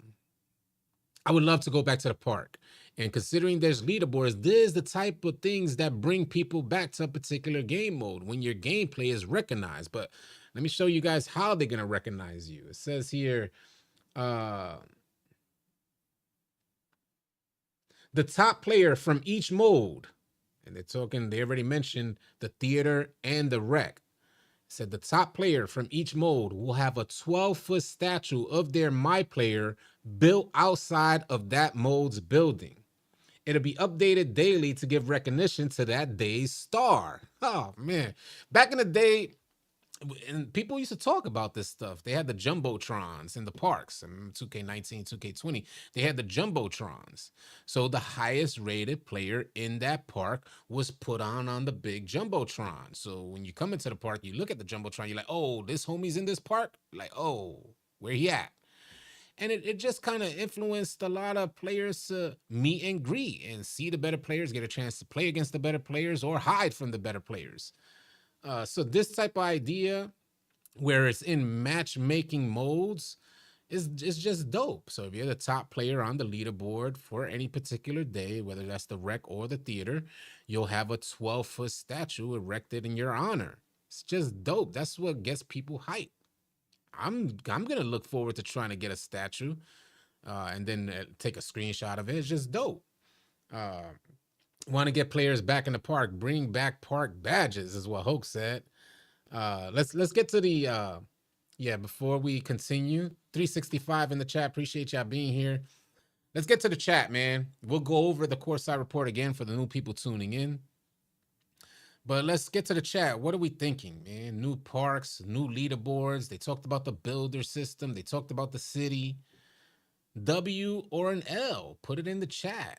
S1: would love to go back to the park. And considering there's leaderboards, this is the type of things that bring people back to a particular game mode when your gameplay is recognized. But let me show you guys how they're gonna recognize you. It says here, the top player from each mode, and they already mentioned the theater and the rec. Said the top player from each mode will have a 12-foot statue of their My Player built outside of that mode's building. It'll be updated daily to give recognition to that day's star. Oh, man. Back in the day, and people used to talk about this stuff. They had the jumbotrons in the parks. I mean, 2K19, 2K20, they had the jumbotrons. So the highest rated player in that park was put on the big jumbotron. So when you come into the park, you look at the jumbotron, you're like, oh, this homie's in this park? Like, oh, where he at? And it just kind of influenced a lot of players to meet and greet and see the better players, get a chance to play against the better players or hide from the better players. So this type of idea, where it's in matchmaking modes, is just dope. So if you're the top player on the leaderboard for any particular day, whether that's the rec or the theater, you'll have a 12-foot statue erected in your honor. It's just dope. That's what gets people hyped. I'm gonna look forward to trying to get a statue, and then take a screenshot of it. It's just dope. Want to get players back in the park? Bring back park badges, is what Hoke said. Let's get to the before we continue. 365 in the chat. Appreciate y'all being here. Let's get to the chat, man. We'll go over the courtside report again for the new people tuning in. But let's get to the chat. What are we thinking, man? New parks, new leaderboards. They talked about the builder system. They talked about the city. W or an L? Put it in the chat.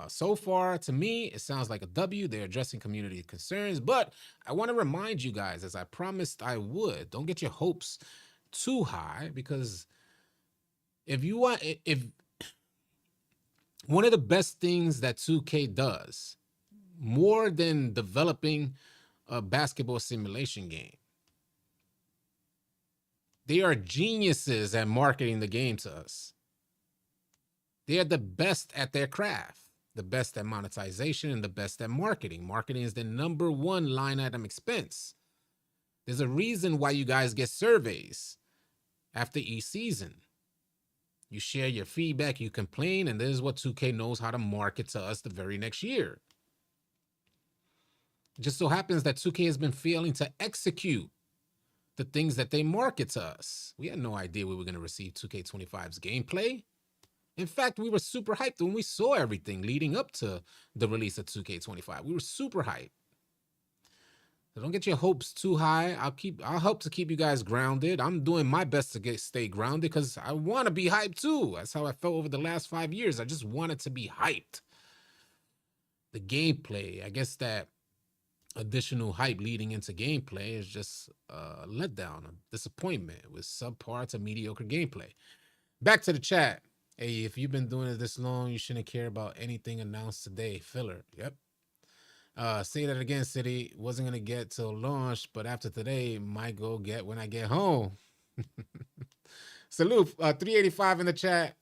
S1: So far, to me, it sounds like a W. They're addressing community concerns. But I want to remind you guys, as I promised I would, don't get your hopes too high, because if one of the best things that 2K does, more than developing a basketball simulation game, they are geniuses at marketing the game to us. They are the best at their craft, the best at monetization, and the best at marketing. Marketing is the number one line item expense. There's a reason why you guys get surveys after each season. You share your feedback, you complain, and this is what 2K knows how to market to us the very next year. It just so happens that 2K has been failing to execute the things that they market to us. We had no idea we were going to receive 2K25's gameplay. In fact, we were super hyped when we saw everything leading up to the release of 2K25. We were super hyped. So don't get your hopes too high. I'll help to keep you guys grounded. I'm doing my best to stay grounded because I want to be hyped too. That's how I felt over the last 5 years. I just wanted to be hyped. The gameplay, I guess that additional hype leading into gameplay is just a letdown, a disappointment with subpar to mediocre gameplay. Back to the chat. Hey, if you've been doing it this long, you shouldn't care about anything announced today. Filler. Yep. Say that again, City. Wasn't gonna get till launch, but after today, might go get when I get home. Salute. 385 in the chat.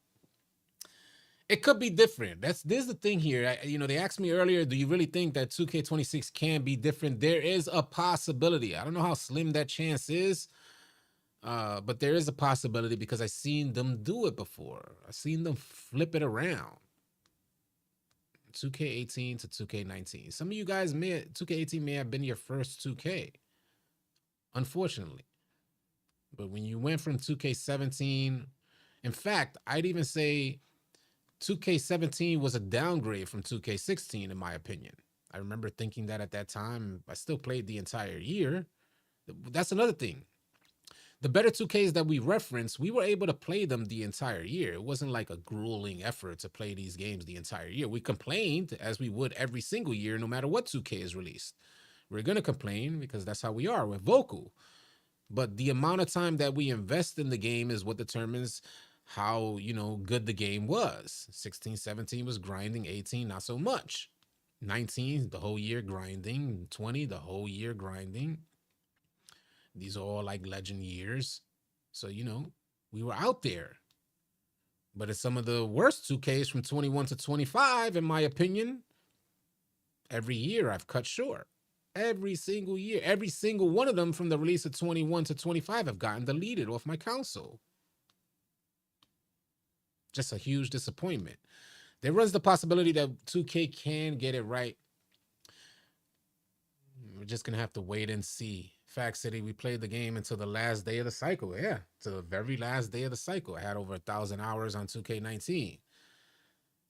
S1: It could be different. This is the thing here. They asked me earlier, do you really think that 2K26 can be different? There is a possibility. I don't know how slim that chance is, but there is a possibility because I've seen them do it before. I've seen them flip it around. 2K18 to 2K19. Some of you guys 2K18 may have been your first 2K, unfortunately. But when you went from 2K17, in fact, I'd even say 2K17 was a downgrade from 2K16, in my opinion. I remember thinking that at that time. I still played the entire year. That's another thing. The better 2Ks that we referenced, we were able to play them the entire year. It wasn't like a grueling effort to play these games the entire year. We complained, as we would every single year, no matter what 2K is released. We're going to complain because that's how we are. We're vocal. But the amount of time that we invest in the game is what determines how, good the game was. 16, 17 was grinding. 18, not so much. 19, the whole year grinding. 20, the whole year grinding. These are all like legend years. So, we were out there. But it's some of the worst 2Ks from 21 to 25, in my opinion. Every year I've cut short. Every single year. Every single one of them from the release of 21 to 25 have gotten deleted off my console. Just a huge disappointment. There runs the possibility that 2K can get it right. We're just going to have to wait and see. Fact City, we played the game until the last day of the cycle. Yeah, to the very last day of the cycle. I had over 1,000 hours on 2K19.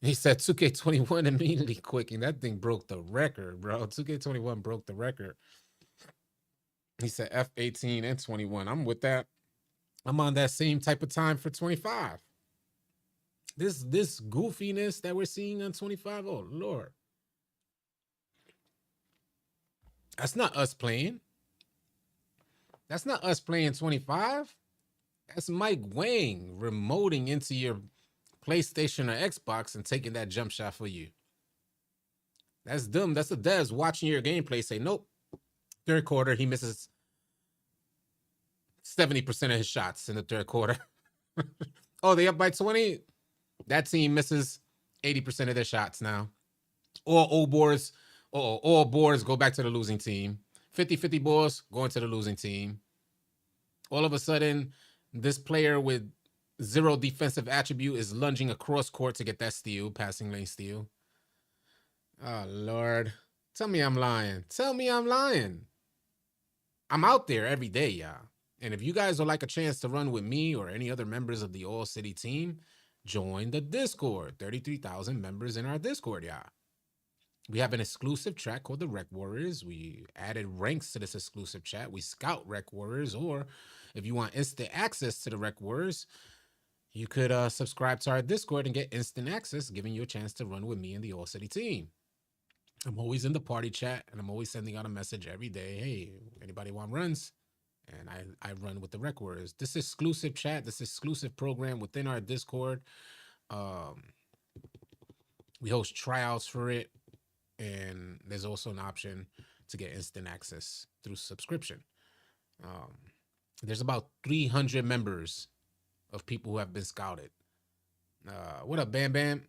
S1: He said 2K21 immediately quicking. That thing broke the record, bro. 2K21 broke the record. He said F18 and 21. I'm with that. I'm on that same type of time for 25. This goofiness that we're seeing on 25, oh, Lord. That's not us playing. That's not us playing 25. That's Mike Wang remoting into your PlayStation or Xbox and taking that jump shot for you. That's them. That's the devs watching your gameplay say, nope. Third quarter, he misses 70% of his shots in the third quarter. Oh, they up by 20? That team misses 80% of their shots now. Or all boards go back to the losing team. 50-50 balls going to the losing team. All of a sudden, this player with 0 defensive attribute is lunging across court to get that steal, passing lane steal. Oh, Lord. Tell me I'm lying. Tell me I'm lying. I'm out there every day, y'all. And if you guys would like a chance to run with me or any other members of the All City team, join the Discord. 33,000 members in our Discord, y'all. We have an exclusive chat called the Rec Warriors. We added ranks to this exclusive chat. We scout Rec Warriors, or if you want instant access to the Rec Warriors, you could subscribe to our Discord and get instant access, giving you a chance to run with me and the All City team. I'm always in the party chat, and I'm always sending out a message every day. Hey, anybody want runs? And I run with the Rec Warriors. This exclusive chat, this exclusive program within our Discord. We host tryouts for it. And there's also an option to get instant access through subscription. There's about 300 members of people who have been scouted. What up, Bam Bam?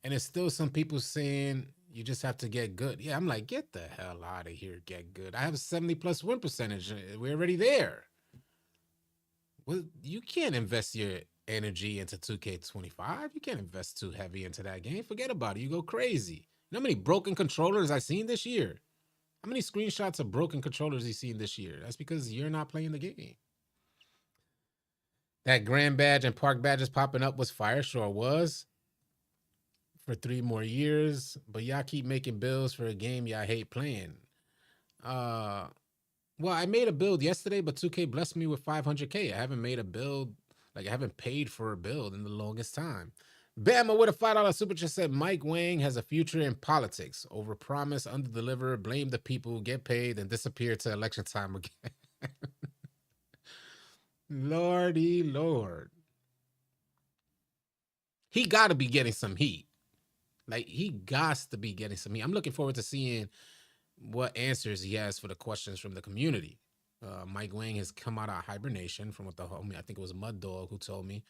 S1: And there's still some people saying you just have to get good. Yeah, I'm like, get the hell out of here, get good. I have a 70+ win percentage. We're already there. Well, you can't invest your energy into 2K25. You can't invest too heavy into that game. Forget about it. You go crazy. You know how many broken controllers I've seen this year? How many screenshots of broken controllers you seen this year? That's because you're not playing the game. That grand badge and park badges popping up was fire. Sure was. For 3 more years. But y'all keep making builds for a game y'all hate playing. Well, I made a build yesterday, but 2K blessed me with 500K. I haven't made a build, like I haven't paid for a build in the longest time. Bama with a $5 super chat said Mike Wang has a future in politics. Overpromise, underdeliver, blame the people, get paid, and disappear to election time again. Lordy Lord. He got to be getting some heat. Like, he got to be getting some heat. I'm looking forward to seeing what answers he has for the questions from the community. Mike Wang has come out of hibernation from what the homie, I think it was Mud Dog who told me.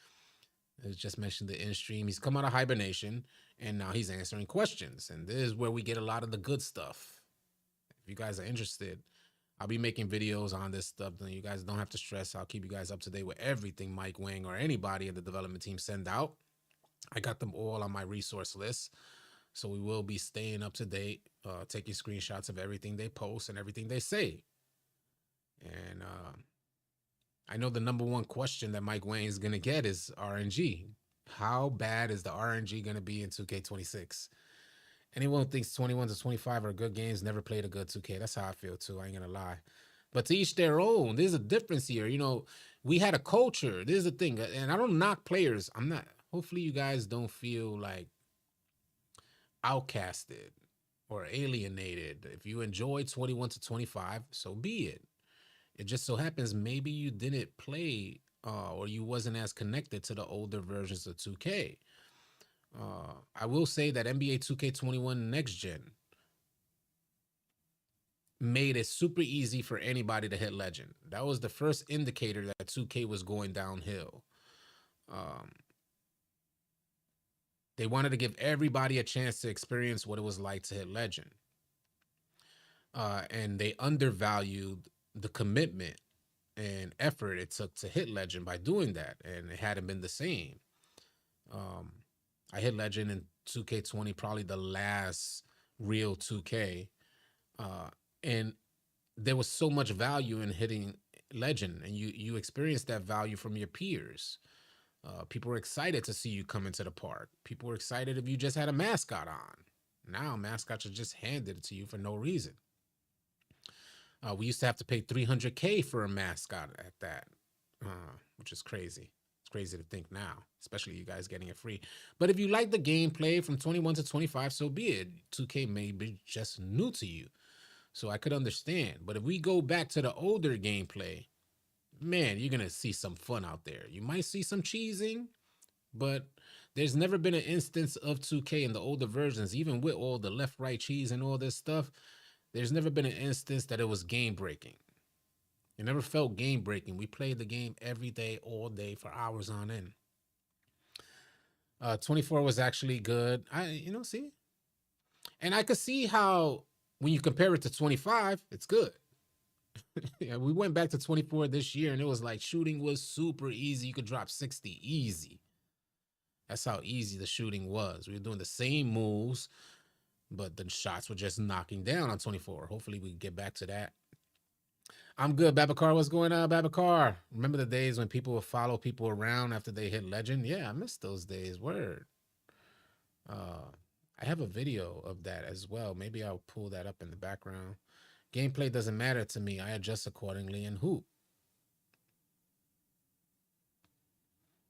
S1: It just mentioned the in stream. He's come out of hibernation and now he's answering questions. And this is where we get a lot of the good stuff. If you guys are interested, I'll be making videos on this stuff. Then you guys don't have to stress. I'll keep you guys up to date with everything Mike Wang or anybody in the development team send out. I got them all on my resource list. So we will be staying up to date, taking screenshots of everything they post and everything they say. And I know the number one question that Mike Wang is going to get is RNG. How bad is the RNG going to be in 2K26? Anyone who thinks 21 to 25 are good games never played a good 2K. That's how I feel too. I ain't going to lie. But to each their own. There's a difference here. You know, we had a culture. This is the thing. And I don't knock players. I'm not. Hopefully you guys don't feel like outcasted or alienated. If you enjoy 21 to 25, so be it. It just so happens maybe you didn't play or you wasn't as connected to the older versions of 2K. I will say that NBA 2K21 Next Gen made it super easy for anybody to hit legend. That was the first indicator that 2K was going downhill. They wanted to give everybody a chance to experience what it was like to hit legend. And they undervalued the commitment and effort it took to hit legend by doing that. And it hadn't been the same. I hit legend in 2K20, probably the last real 2K. And there was so much value in hitting legend, and you experienced that value from your peers. People were excited to see you come into the park. People were excited if you just had a mascot on. Now mascots are just handed to you for no reason. We used to have to pay 300K for a mascot at that, which is crazy. It's crazy to think now, especially you guys getting it free. But if you like the gameplay from 21 to 25, so be it. 2K may be just new to you, so I could understand. But if we go back to the older gameplay, man, you're going to see some fun out there. You might see some cheesing, but there's never been an instance of 2K in the older versions, even with all the left-right cheese and all this stuff. There's never been an instance that it was game-breaking. It never felt game-breaking. We played the game every day, all day, for hours on end. 24 was actually good. See? And I could see how, when you compare it to 25, it's good. Yeah, we went back to 24 this year, and it was like shooting was super easy. You could drop 60 easy. That's how easy the shooting was. We were doing the same moves, but the shots were just knocking down on 24. Hopefully we get back to that. I'm good, Babacar. What's going on, Babacar? Remember the days when people would follow people around after they hit legend? Yeah, I miss those days. Word. I have a video of that as well. Maybe I'll pull that up in the background. Gameplay doesn't matter to me. I adjust accordingly and hoop.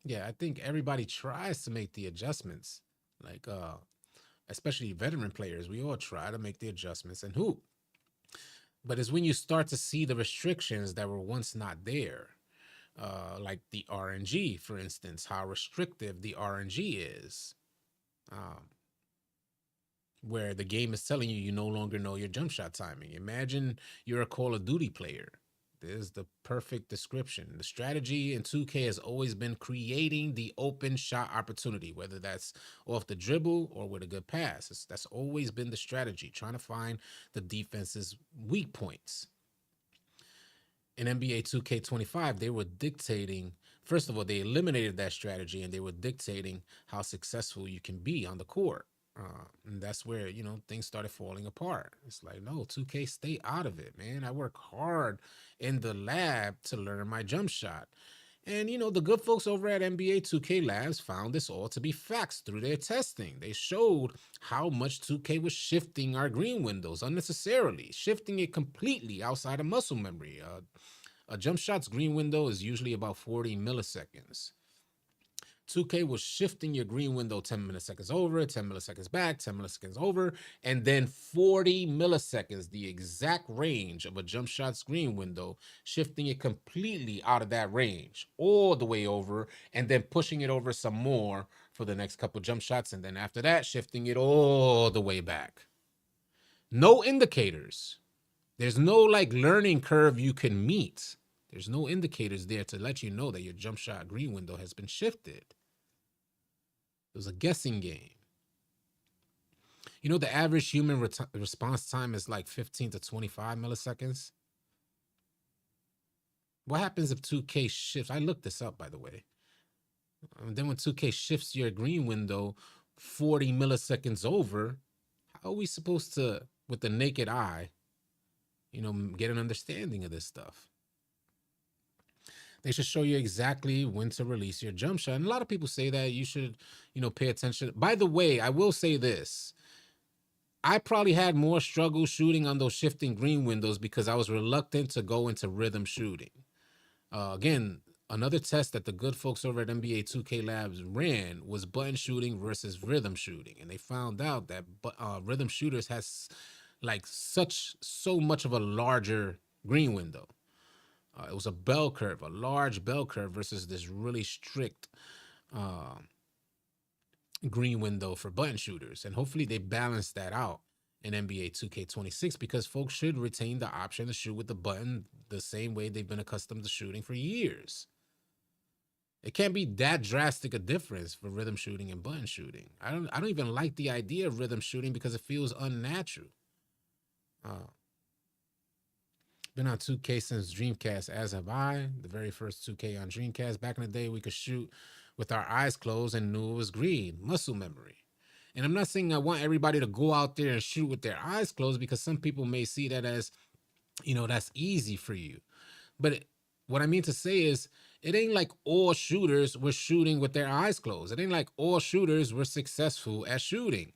S1: Yeah, I think everybody tries to make the adjustments. Like, especially veteran players, we all try to make the adjustments and hoop. But it's when you start to see the restrictions that were once not there, like the RNG, for instance, how restrictive the RNG is, where the game is telling you no longer know your jump shot timing. Imagine you're a Call of Duty player. There's the perfect description. The strategy in 2K has always been creating the open shot opportunity, whether that's off the dribble or with a good pass. That's always been the strategy, trying to find the defense's weak points. In NBA 2K25, they were dictating First of all, they eliminated that strategy and they were dictating how successful you can be on the court. And that's where, things started falling apart. It's like, no, 2K, stay out of it, man. I work hard in the lab to learn my jump shot. And, the good folks over at NBA 2K Labs found this all to be facts through their testing. They showed how much 2K was shifting our green windows unnecessarily, shifting it completely outside of muscle memory. A jump shot's green window is usually about 40 milliseconds. 2K was shifting your green window 10 milliseconds over, 10 milliseconds back, 10 milliseconds over, and then 40 milliseconds, the exact range of a jump shot's green window, shifting it completely out of that range, all the way over, and then pushing it over some more for the next couple jump shots, and then after that, shifting it all the way back. No indicators. There's no learning curve you can meet. There's no indicators there to let you know that your jump shot green window has been shifted. It was a guessing game. The average human response time is like 15 to 25 milliseconds. What happens if 2K shifts? I looked this up, by the way. And then when 2K shifts your green window 40 milliseconds over, how are we supposed to, with the naked eye, get an understanding of this stuff? They should show you exactly when to release your jump shot. And a lot of people say that you should, pay attention. By the way, I will say this. I probably had more struggle shooting on those shifting green windows because I was reluctant to go into rhythm shooting. Again, another test that the good folks over at NBA 2K Labs ran was button shooting versus rhythm shooting. And they found out that rhythm shooters has so much of a larger green window. It was a bell curve, a large bell curve versus this really strict green window for button shooters. And hopefully they balance that out in NBA 2K26 because folks should retain the option to shoot with the button the same way they've been accustomed to shooting for years. It can't be that drastic a difference for rhythm shooting and button shooting. I don't even like the idea of rhythm shooting because it feels unnatural. Been on 2K since Dreamcast, as have I. The very first 2K on Dreamcast. Back in the day, we could shoot with our eyes closed and knew it was green. Muscle memory. And I'm not saying I want everybody to go out there and shoot with their eyes closed because some people may see that as, that's easy for you. But what I mean to say is it ain't like all shooters were shooting with their eyes closed. It ain't like all shooters were successful at shooting.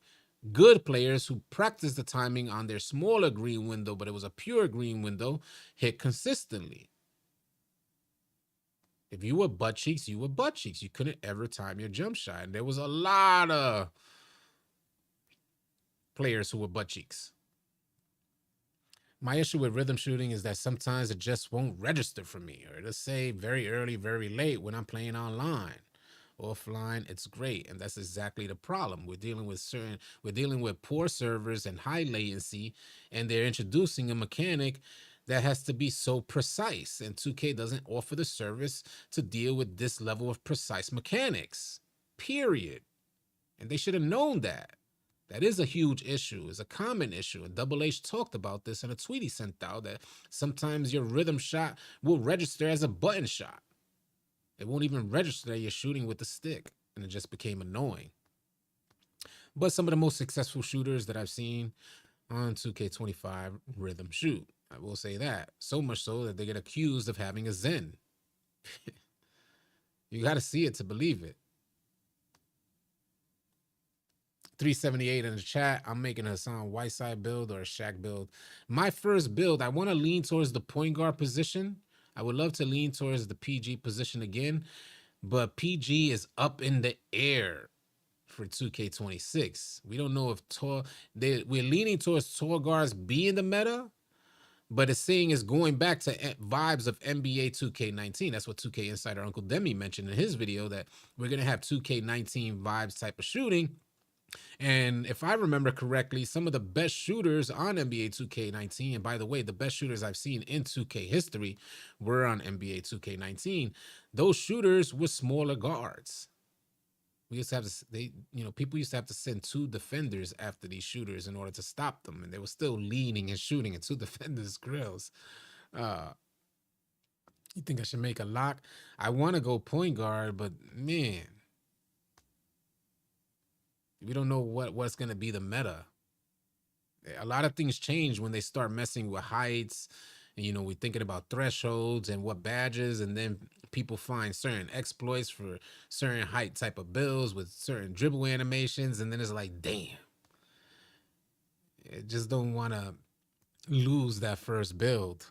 S1: Good players who practiced the timing on their smaller green window, but it was a pure green window, hit consistently. If you were butt cheeks, you were butt cheeks. You couldn't ever time your jump shot. And there was a lot of players who were butt cheeks. My issue with rhythm shooting is that sometimes it just won't register for me, or it'll say very early, very late when I'm playing online. Offline, it's great, and that's exactly the problem. We're dealing with poor servers and high latency, and they're introducing a mechanic that has to be so precise, and 2K doesn't offer the service to deal with this level of precise mechanics, period. And they should have known that. That is a huge issue. It's a common issue. And Double H talked about this in a tweet he sent out, that sometimes your rhythm shot will register as a button shot. It won't even register that you're shooting with the stick, and it just became annoying. But some of the most successful shooters that I've seen on 2K25 rhythm shoot. I will say that. So much so that they get accused of having a Zen. You got to see it to believe it. 378 in the chat. I'm making a Hassan Whiteside build or a Shaq build. My first build, I want to lean towards the point guard position. I would love to lean towards the PG position again, but PG is up in the air for 2K26. We don't know if we're leaning towards tall guards being the meta, but it's saying it's going back to vibes of NBA 2K19. That's what 2K Insider Uncle Demi mentioned in his video, that we're going to have 2K19 vibes type of shooting. And if I remember correctly, some of the best shooters on NBA 2K19, and by the way, the best shooters I've seen in 2K history were on NBA 2K19. Those shooters were smaller guards. We used to have to, people used to have to send two defenders after these shooters in order to stop them, and they were still leaning and shooting at two defenders' grills. You think I should make a lock? I want to go point guard, but man, we don't know what's gonna be the meta. A lot of things change when they start messing with heights. And, you know, we're thinking about thresholds and what badges, and then people find certain exploits for certain height type of builds with certain dribble animations, and then it's like, damn, I just don't want to lose that first build.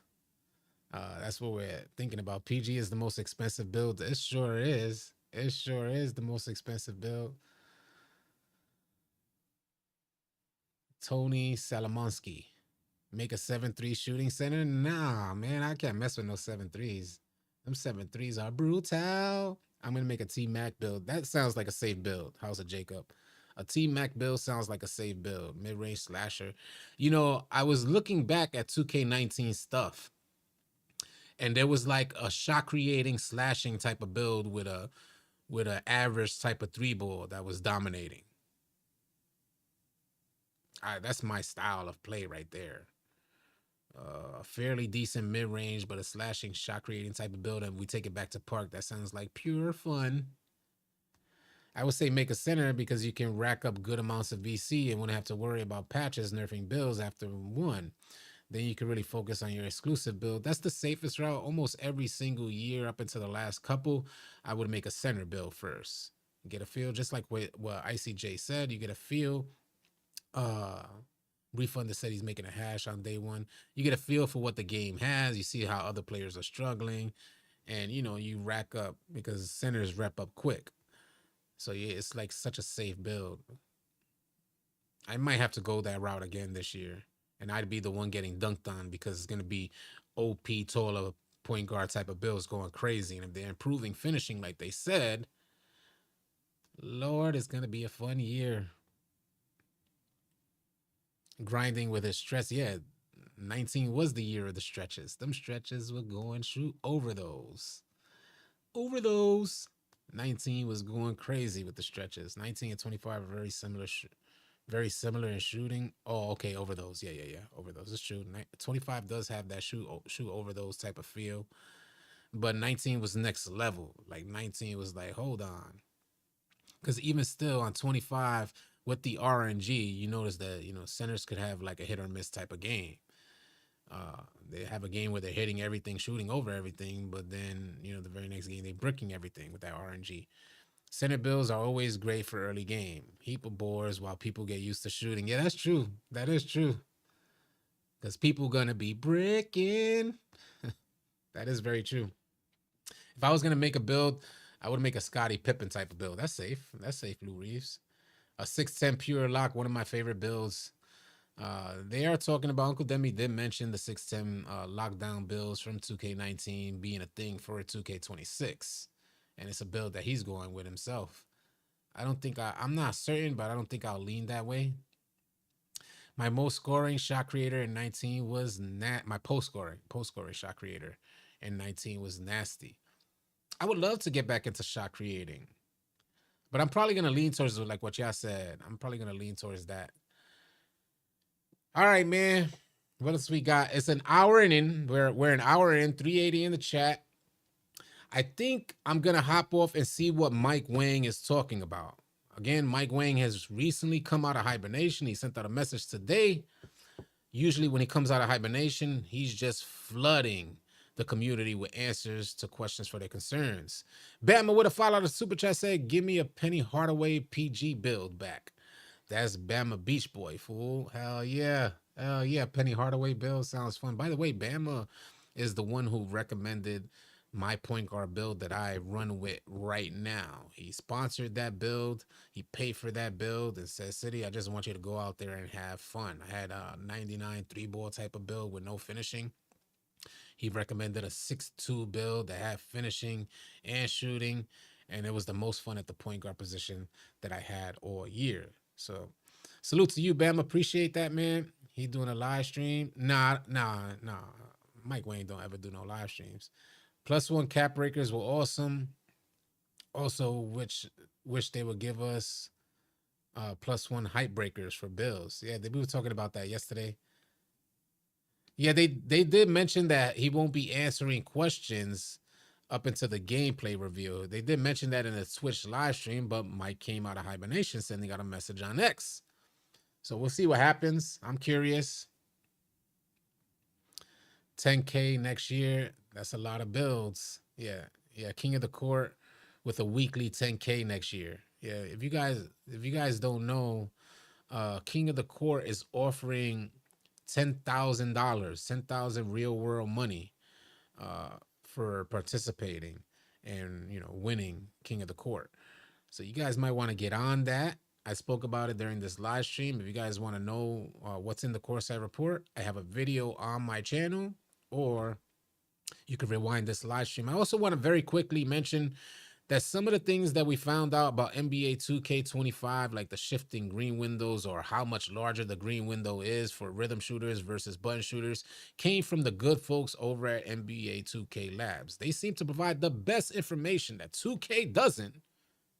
S1: That's what we're thinking about. PG is the most expensive build. It sure is. It sure is the most expensive build. Tony Salamonski. Make a 7-3 shooting center? Nah, man, I can't mess with no 7-3s. Them 7-3s are brutal. I'm gonna make a T Mac build. That sounds like a safe build. House of Jacob. A T Mac build sounds like a safe build. Mid-range slasher. You know, I was looking back at 2K19 stuff, and there was like a shot creating slashing type of build with a average type of three ball that was dominating. That's my style of play right there. A fairly decent mid range, but a slashing shot creating type of build, and we take it back to park. That sounds like pure fun. I would say make a center because you can rack up good amounts of VC and won't have to worry about patches nerfing builds after one. Then you can really focus on your exclusive build. That's the safest route. Almost every single year up until the last couple, I would make a center build first. Get a feel, just like what ICJ said. You get a feel. Refund said he's making a hash on day one. You get a feel for what the game has. You see how other players are struggling, and you know you rack up because centers rep up quick. So yeah, it's like such a safe build. I might have to go that route again this year, and I'd be the one getting dunked on because it's gonna be OP taller point guard type of builds going crazy, and if they're improving finishing like they said, Lord, it's gonna be a fun year. Grinding with his stress. Yeah, 19 was the year of the stretches. Them stretches were going shoot over those. Over those. 19 was going crazy with the stretches. 19 and 25 are very similar in shooting. Oh, okay, over those. Yeah. Over those. It's true. 25 does have that shoot over those type of feel. But 19 was next level. Like 19 was like, hold on. Because even still on 25 with the RNG, you notice that, you know, centers could have like a hit or miss type of game. They have a game where they're hitting everything, shooting over everything, but then, you know, the very next game they're bricking everything with that RNG. Center builds are always great for early game. Heap of boards while people get used to shooting. Yeah, that's true. That is true. Because people gonna be bricking. That is very true. If I was gonna make a build, I would make a Scottie Pippen type of build. That's safe. That's safe, Lou Reeves. A 6'10 pure lock, one of my favorite builds. They are talking about, Uncle Demi did mention the 6'10 lockdown builds from 2K19 being a thing for 2K26. And it's a build that he's going with himself. I'm not certain, but I don't think I'll lean that way. My most scoring shot creator in 19 was my post scoring shot creator in 19 was Nasty. I would love to get back into shot creating, but I'm probably gonna lean towards like what y'all said. I'm probably gonna lean towards that. All right, man. What else we got? It's an hour in. We're an hour in. 380 in the chat. I think I'm gonna hop off and see what Mike Wang is talking about. Again, Mike Wang has recently come out of hibernation. He sent out a message today. Usually, when he comes out of hibernation, he's just flooding the community with answers to questions for their concerns. Bama with a follow the super chat said, "Give me a Penny Hardaway PG build back." That's Bama Beach Boy, fool. Hell yeah. Hell yeah. Penny Hardaway build sounds fun. By the way, Bama is the one who recommended my point guard build that I run with right now. He sponsored that build. He paid for that build and said, City, I just want you to go out there and have fun. I had a 99 3-ball type of build with no finishing. He recommended a 6'2 build that had finishing and shooting. And it was the most fun at the point guard position that I had all year. So salute to you, Bam. Appreciate that, man. He doing a live stream. Nah. Mike Wayne don't ever do no live streams. +1 cap breakers were awesome. Also, wish they would give us +1 hype breakers for bills. Yeah, we were talking about that yesterday. Yeah, they did mention that he won't be answering questions up into the gameplay review. They did mention that in a Twitch live stream, but Mike came out of hibernation, sending out a message on X. So we'll see what happens. I'm curious. 10K next year. That's a lot of builds. Yeah. Yeah. King of the Court with a weekly 10K next year. Yeah. If you guys don't know, King of the Court is offering $10,000, 10,000 real world money for participating and winning King of the Court. So you guys might want to get on that. I spoke about it during this live stream. If you guys want to know what's in the Courtside Report, I have a video on my channel, or you can rewind this live stream. I also want to very quickly mention that some of the things that we found out about NBA 2K25, like the shifting green windows or how much larger the green window is for rhythm shooters versus button shooters, came from the good folks over at NBA 2K Labs. They seem to provide the best information that 2K doesn't.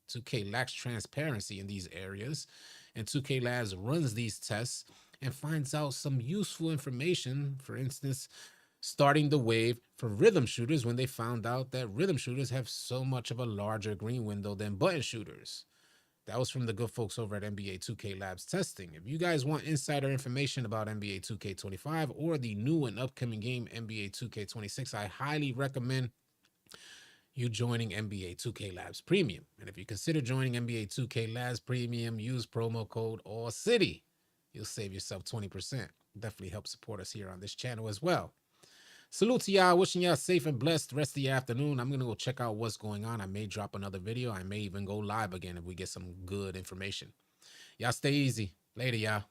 S1: 2K lacks transparency in these areas, and 2K Labs runs these tests and finds out some useful information. For instance, starting the wave for rhythm shooters when they found out that rhythm shooters have so much of a larger green window than button shooters. That was from the good folks over at NBA 2K Labs testing. If you guys want insider information about NBA 2K25 or the new and upcoming game NBA 2K26, I highly recommend you joining NBA 2K Labs Premium. And if you consider joining NBA 2K Labs Premium, use promo code ALLCITY. You'll save yourself 20%. Definitely help support us here on this channel as well. Salute to y'all. Wishing y'all safe and blessed rest of the afternoon. I'm going to go check out what's going on. I may drop another video. I may even go live again if we get some good information. Y'all stay easy. Later, y'all.